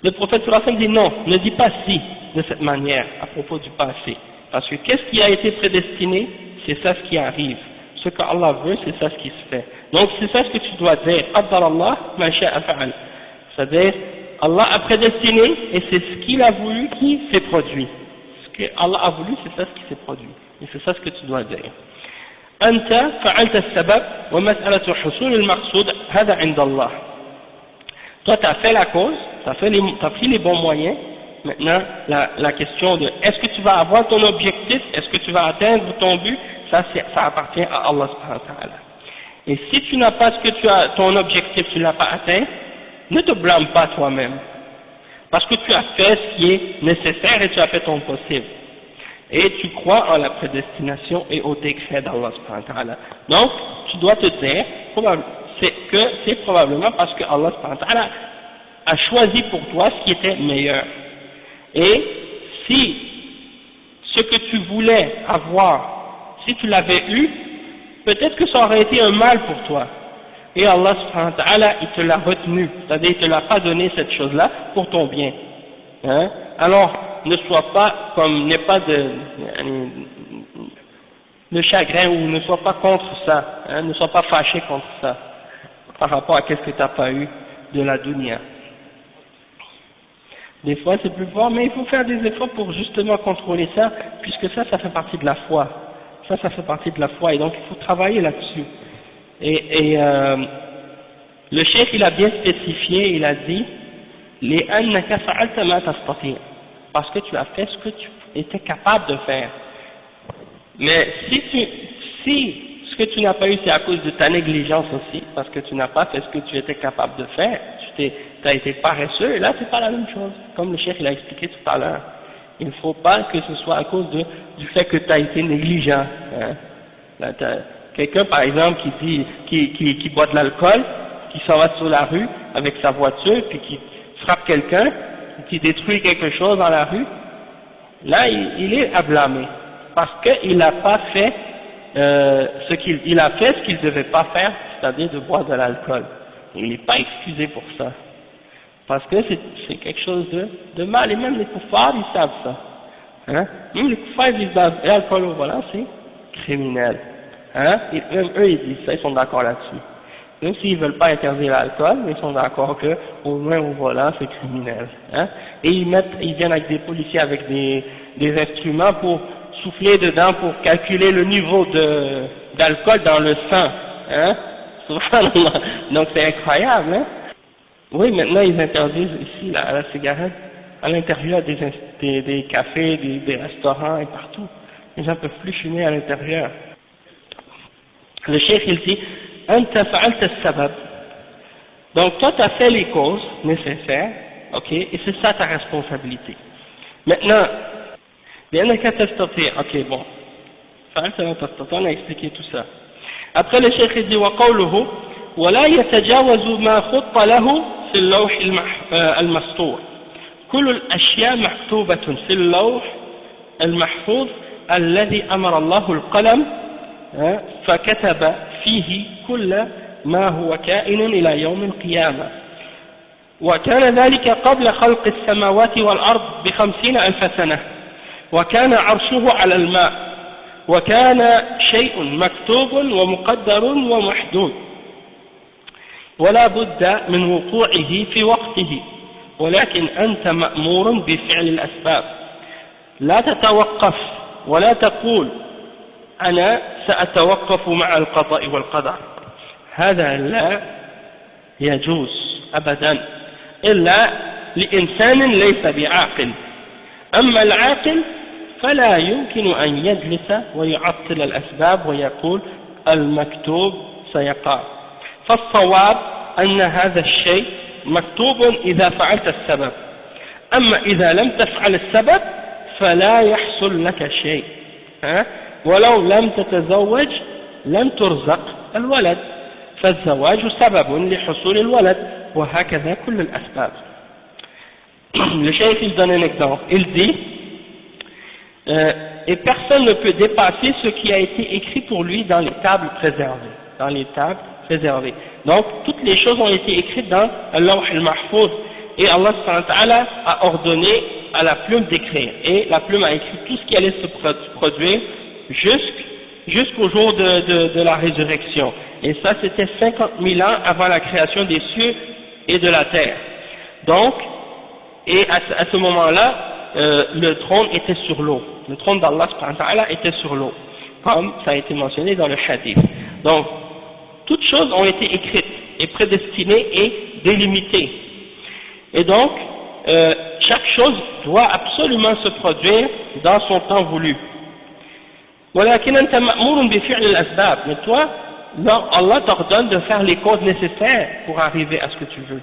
Le prophète sallallahu alayhi wa sallam dit non, ne dis pas si de cette manière à propos du passé. Parce que qu'est-ce qui a été prédestiné, c'est ça ce qui arrive. Ce que Allah veut, c'est ça ce qui se fait. Donc c'est ça ce que tu dois dire. Qaddar Allah ma sha'a fa'al. C'est-à-dire, Allah a prédestiné et c'est ce qu'il a voulu qui s'est produit. Ce que Allah a voulu, c'est ça ce qui s'est produit. Et c'est ça ce que tu dois dire. Anta fa'alta as-sabab wa mas'alatu husul al-maqsoud hada 'inda Allah. Toi tu as fait la cause, tu as pris les bons moyens. Maintenant la question de est-ce que tu vas avoir ton objectif, est-ce que tu vas atteindre ton but, ça appartient à Allah subhanahu wa ta'ala. Et si tu n'as pas ton objectif, tu ne l'as pas atteint, ne te blâme pas toi-même. Parce que tu as fait ce qui est nécessaire et tu as fait ton possible. Et tu crois en la prédestination et au décret d'Allah subhanahu wa ta'ala. Donc, tu dois te dire que c'est probablement parce que Allah subhanahu wa ta'ala a choisi pour toi ce qui était meilleur. Et si ce que tu voulais avoir, si tu l'avais eu, peut-être que ça aurait été un mal pour toi. Et Allah subhanahu wa ta'ala, il te l'a retenu, c'est-à-dire il te l'a pas donné cette chose-là pour ton bien. Hein? Alors, ne sois pas comme, n'aie pas de chagrin ou ne sois pas contre ça, hein? Ne sois pas fâché contre ça, par rapport à qu'est-ce que tu n'as pas eu de la dunya. Des fois c'est plus fort, mais il faut faire des efforts pour justement contrôler ça, puisque ça fait partie de la foi. Ça fait partie de la foi, et donc il faut travailler là-dessus. Et le cheikh il a bien spécifié, il a dit لأنك فعلت ما تستطيع, parce que tu as fait ce que tu étais capable de faire. Mais si ce que tu n'as pas eu c'est à cause de ta négligence aussi, parce que tu n'as pas fait ce que tu étais capable de faire, tu as été paresseux, et là c'est pas la même chose, comme le cheikh il a expliqué tout à l'heure. Il ne faut pas que ce soit à cause du fait que tu as été négligent. Hein. Quelqu'un par exemple qui boit de l'alcool, qui s'en va sur la rue avec sa voiture, puis qui frappe quelqu'un, qui détruit quelque chose dans la rue, là il est à blâmer, parce qu'il n'a pas fait il a fait ce qu'il ne devait pas faire, c'est-à-dire de boire de l'alcool. Il n'est pas excusé pour ça, parce que c'est quelque chose de mal, et même les koufars ils savent ça. Hein? Même les koufars ils disent l'alcool au volant c'est criminel. Hein? Et même eux ils disent ça, ils sont d'accord là-dessus. Même s'ils ne veulent pas interdire l'alcool, mais ils sont d'accord que au moins au volant c'est criminel. Hein? Et ils viennent avec des policiers avec des instruments pour souffler dedans pour calculer le niveau d'alcool dans le sang. Hein? Donc c'est incroyable. Hein? Oui, maintenant ils interdisent ici la cigarette à l'intérieur des cafés, des restaurants et partout. Les gens ne peuvent plus fumer à l'intérieur. Le cheikh il dit Anta fa'alta as-sabab. Donc toi tu as fait les causes nécessaires, ok, et c'est ça ta responsabilité. Maintenant, لأنك تستطيع, ok bon, فعلت ما تستطيع, on a expliqué tout ça. Après le cheikh dit وقوله ولا يتجاوز ما خط له في اللوح المسطور. كل الأشياء مكتوبة في اللوح المحفوظ الذي أمر الله القلم فكتب فيه كل ما هو كائن إلى يوم القيامة. وكان ذلك قبل خلق السماوات والأرض ب50,000 سنة. وكان عرشه على الماء. وكان شيء مكتوب ومقدر ومحدود. ولا بد من وقوعه في وقته. ولكن أنت مأمور بفعل الأسباب. لا تتوقف ولا تقول أنا سأتوقف مع القضاء والقدر. هذا لا يجوز أبدا إلا لإنسان ليس بعاقل. أما العاقل فلا يمكن أن يجلس ويعطل الأسباب ويقول المكتوب سيقع. فالصواب أن هذا الشيء مكتوب إذا فعلت السبب. أما إذا لم تفعل السبب فلا يحصل لك شيء. ولو لم تتزوج لم ترزق الولد. فالزواج سبب لحصول الولد. وهكذا كل الأسباب. Le cheikh il donne un exemple. Il dit et personne ne peut dépasser ce qui a été écrit pour lui dans les tables préservées. Dans les tables préservées. Donc toutes les choses ont été écrites dans Al-Lawh al-Mahfouz. Et Allah subhanahu wa ta'ala a ordonné à la plume d'écrire. Et la plume a écrit tout ce qui allait se produire jusqu'au jour de la résurrection. Et ça c'était 50 000 ans avant la création des cieux et de la terre. Donc, et à ce moment-là, le trône était sur l'eau. Le trône d'Allah subhanahu wa ta'ala était sur l'eau, comme ça a été mentionné dans le hadith. Donc, toutes choses ont été écrites et prédestinées et délimitées. Et donc, chaque chose doit absolument se produire dans son temps voulu. ولكن أنت مأمور بفعل الأسباب. Mais toi, Allah t'ordonne de faire les causes nécessaires pour arriver à ce que tu veux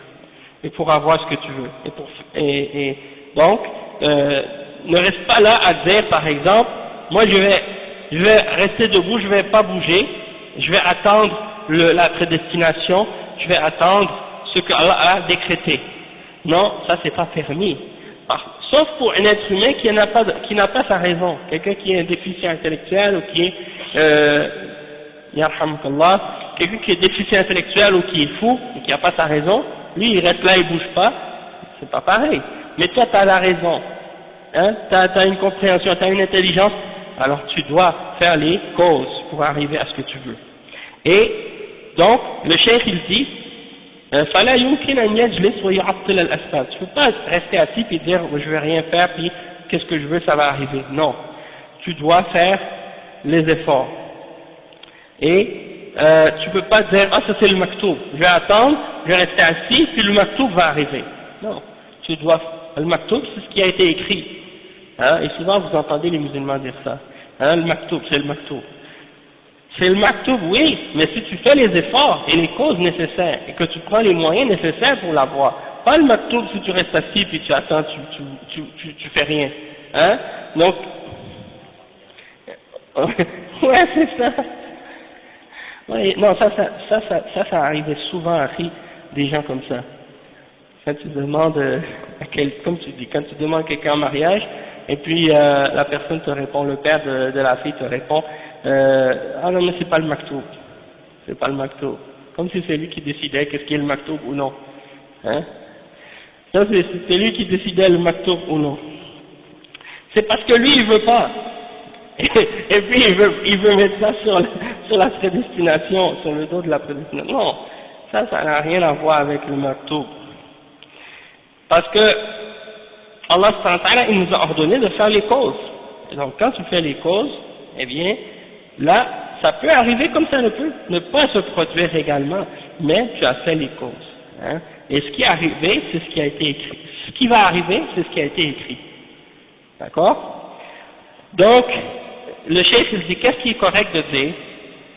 et pour avoir ce que tu veux. Et donc, ne reste pas là à dire, par exemple, moi je vais rester debout, je vais pas bouger, je vais attendre la prédestination, je vais attendre ce que Allah a décrété. Non, ça c'est pas permis. Sauf pour un être humain qui n'a pas sa raison, quelqu'un qui est un déficient intellectuel ou qui est quelqu'un qui est déficient intellectuel ou qui est fou et qui n'a pas sa raison, lui il reste là, il bouge pas, c'est pas pareil. mais toi tu as la raison, hein, tu as une compréhension, tu as une intelligence, alors tu dois faire les causes pour arriver à ce que tu veux. Et donc, le cheikh il dit, فلا يمكن أن يجلس ويعطل الأسباب. Tu ne peux pas rester assis et dire je vais rien faire puis qu'est-ce que je veux ça va arriver. Non, tu dois faire les efforts. Et tu peux pas dire ah ça c'est le maktoub, je vais attendre, je vais rester assis puis le maktoub va arriver. Non, tu dois, le maktoub c'est ce qui a été écrit. Hein, et souvent vous entendez les musulmans dire ça. Hein, le maktoub, c'est le maktoub. C'est le maktoub, oui, mais si tu fais les efforts et les causes nécessaires, et que tu prends les moyens nécessaires pour l'avoir, pas le maktoub si tu restes assis puis tu attends, tu fais rien. Hein? Donc, ouais, c'est ça. Ouais, non, ça arrivait souvent à des gens comme ça. Quand tu demandes comme tu dis, quand tu demandes quelqu'un en mariage, et puis la personne te répond, le père de la fille te répond, ah non mais c'est pas le maktoub, c'est pas le maktoub, comme si c'est lui qui décidait qu'est-ce qui est le maktoub ou non, hein? Ça c'est lui qui décidait le maktoub ou non. C'est parce que lui il veut pas, et puis il veut mettre ça sur la prédestination, sur le dos de la prédestination. Non, ça n'a rien à voir avec le maktoub, parce que Allah subhanahu wa ta'ala, il nous a ordonné de faire les causes. Et donc quand tu fais les causes, eh bien, là, ça peut arriver comme ça ne pas se produire également, mais tu as fait les causes. Hein. Et ce qui est arrivé, c'est ce qui a été écrit. Ce qui va arriver, c'est ce qui a été écrit. D'accord? Donc, le cheikh il dit, qu'est-ce qui est correct de dire?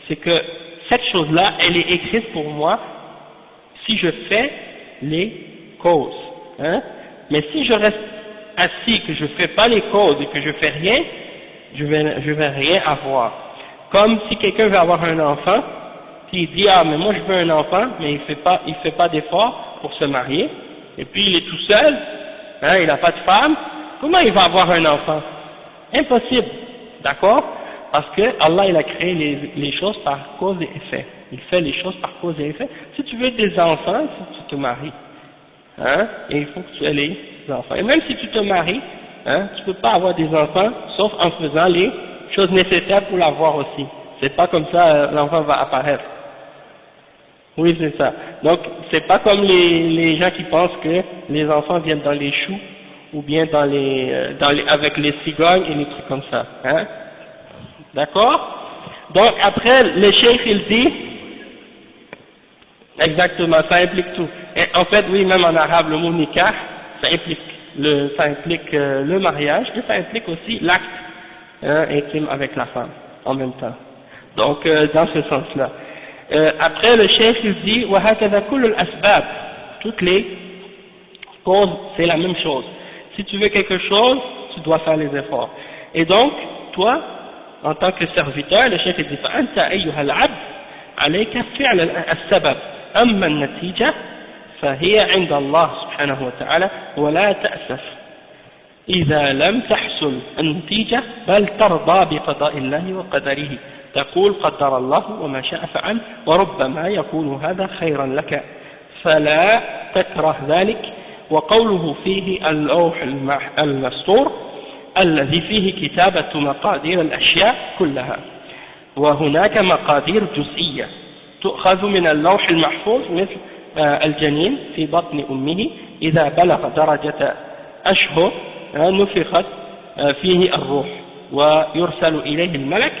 C'est que cette chose-là, elle est écrite pour moi si je fais les causes. Hein. Mais si je reste assis, que je fais pas les causes et que je fais rien, je vais rien avoir. Comme si quelqu'un veut avoir un enfant, puis il dit ah mais moi je veux un enfant, mais il fait pas d'effort pour se marier, et puis il est tout seul, hein, il n'a pas de femme, comment il va avoir un enfant? Impossible, d'accord? Parce que Allah il a créé les choses par cause et effet. Il fait les choses par cause et effet. Si tu veux des enfants, il faut que tu te maries, hein, et il faut que tu aies les enfants. Et même si tu te maries, hein, tu peux pas avoir des enfants, sauf en faisant les choses nécessaires pour l'avoir aussi. C'est pas comme ça, l'enfant va apparaître. Oui, c'est ça. Donc, c'est pas comme les gens qui pensent que les enfants viennent dans les choux, ou bien avec les cigognes et les trucs comme ça, hein. D'accord? Donc, après, le cheikh, il dit, exactement, ça implique tout. Et en fait, oui, même en arabe, le mot nikah, ça implique le mariage, et ça implique aussi l'acte intime avec la femme, en même temps. Donc, dans ce sens-là. Après, le cheikh, il dit, وَهَكَذَا كُلُّ الْأَسْبَابِ, toutes les causes, c'est la même chose. Si tu veux quelque chose, tu dois faire les efforts. Et donc, toi, en tant que serviteur, le cheikh, il dit, فَأَنْتَ أَيُّهَا الْعَبْدِ عَلَيْكَ فِعْلَ السَّبَبِ أَمَّا النَّتِيجَةِ فهي عند الله سبحانه وتعالى ولا تأسف إذا لم تحصل النتيجة بل ترضى بقضاء الله وقدره تقول قدر الله وما شاء فعل وربما يكون هذا خيرا لك فلا تكره ذلك. وقوله فيه اللوح المسطور الذي فيه كتابة مقادير الأشياء كلها وهناك مقادير جزئية تؤخذ من اللوح المحفوظ مثل الجنين في بطن أمه إذا بلغ درجة أشهر نفخت فيه الروح ويرسل إليه الملك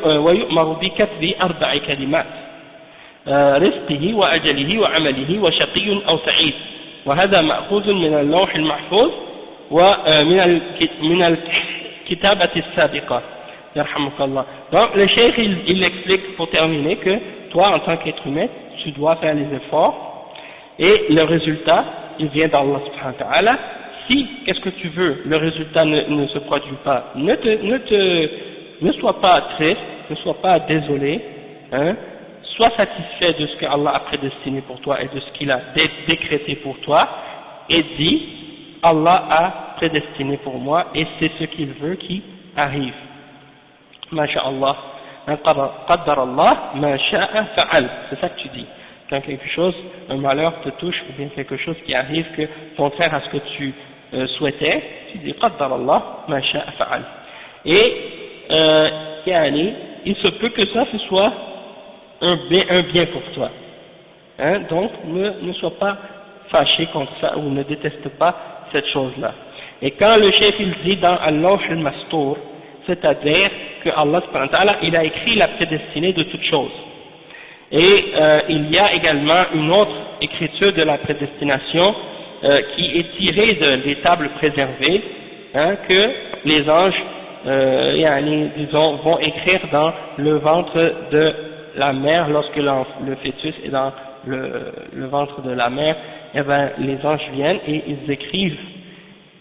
ويؤمر بكتب 4 كلمات رزقه وأجله وعمله وشقي أو سعيد وهذا مأخوذ من اللوح المحفوظ ومن الكتابة السابقة يرحمك الله. Donc le cheikh il explique pour terminer que toi en tant qu'être humain tu dois faire les efforts et le résultat il vient d'Allah subhanahu wa ta'ala. Si qu'est-ce que tu veux le résultat ne se produit pas, ne sois pas triste, ne sois pas désolé, hein, sois satisfait de ce que Allah a prédestiné pour toi et de ce qu'il a décrété pour toi et dis Allah a prédestiné pour moi et c'est ce qu'il veut qui arrive. Masha'Allah, qaddar Allah ma sha'a fa'al, c'est ça que tu dis. quand quelque chose, un malheur te touche, ou bien quelque chose qui arrive que, contraire à ce que tu souhaitais, tu dis qaddar Allah ma sha'a fa'al. Et yani, il se peut que ça ce soit un bien pour toi. Hein, donc ne sois pas fâché contre ça ou ne déteste pas cette chose-là. Et quand le chef il dit dans Al-Lawh al-Mastour, c'est-à-dire que Allah subhanahu wa ta'ala, il a écrit la prédestinée de toutes choses. Et il y a également une autre écriture de la prédestination qui est tirée des tables préservées, hein, que les anges disons, vont écrire dans le ventre de la mère lorsque le fœtus est dans le ventre de la mère. Eh ben, les anges viennent et ils écrivent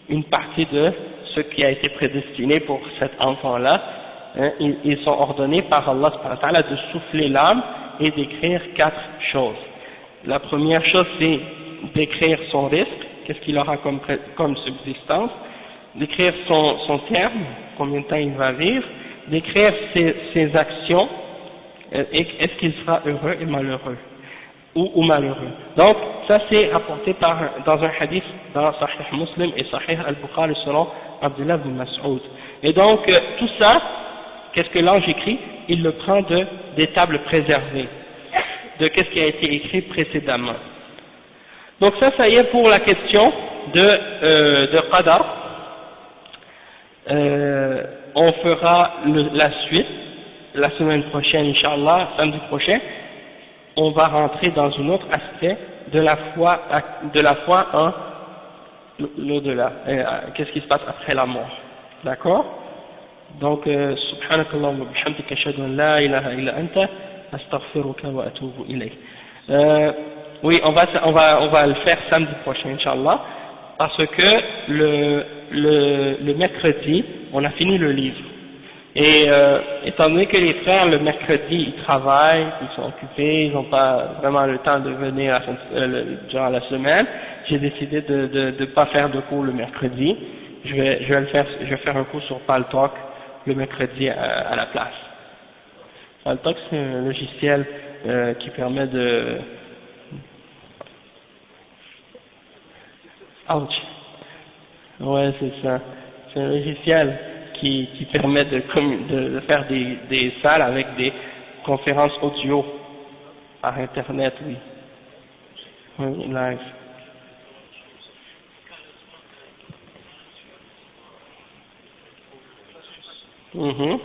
une partie de ce qui a été prédestiné pour cet enfant-là. Hein, ils sont ordonnés par Allah subhanahu wa ta'ala de souffler l'âme et d'écrire 4 choses. La première chose, c'est d'écrire son risque, qu'est-ce qu'il aura comme subsistance, d'écrire son terme, combien de temps il va vivre, d'écrire ses actions, est-ce qu'il sera heureux et malheureux, ou malheureux. Donc, ça c'est rapporté dans un hadith dans Sahih Muslim et Sahih Al-Bukhari selon Abdullah ibn Mas'ud. Et donc, tout ça, qu'est-ce que l'ange écrit? Il le prend des tables préservées, de qu'est-ce qui a été écrit précédemment. Donc ça y est pour la question de Qadar. On fera la suite la semaine prochaine, Inch'Allah, samedi prochain. On va rentrer dans un autre aspect de la foi en l'au-delà. Qu'est-ce qui se passe après la mort? D'accord? Donc, subhanakallah wa bihamdika ashhadu an la ilaha illa anta astaghfiruka wa atubu ilayk. Oui, on va le faire samedi prochain, Inch'Allah, parce que le mercredi, on a fini le livre. Et étant donné que les frères, le mercredi, ils travaillent, ils sont occupés, ils n'ont pas vraiment le temps de venir durant la semaine, j'ai décidé de ne pas faire de cours le mercredi. Je vais faire un cours sur Paltalk le mercredi à la place. Paltalk, c'est un logiciel qui permet de... Ouch. Ouais, c'est ça. C'est un logiciel qui permet de faire des salles avec des conférences audio par internet, oui. Oui, live. Mm-hmm.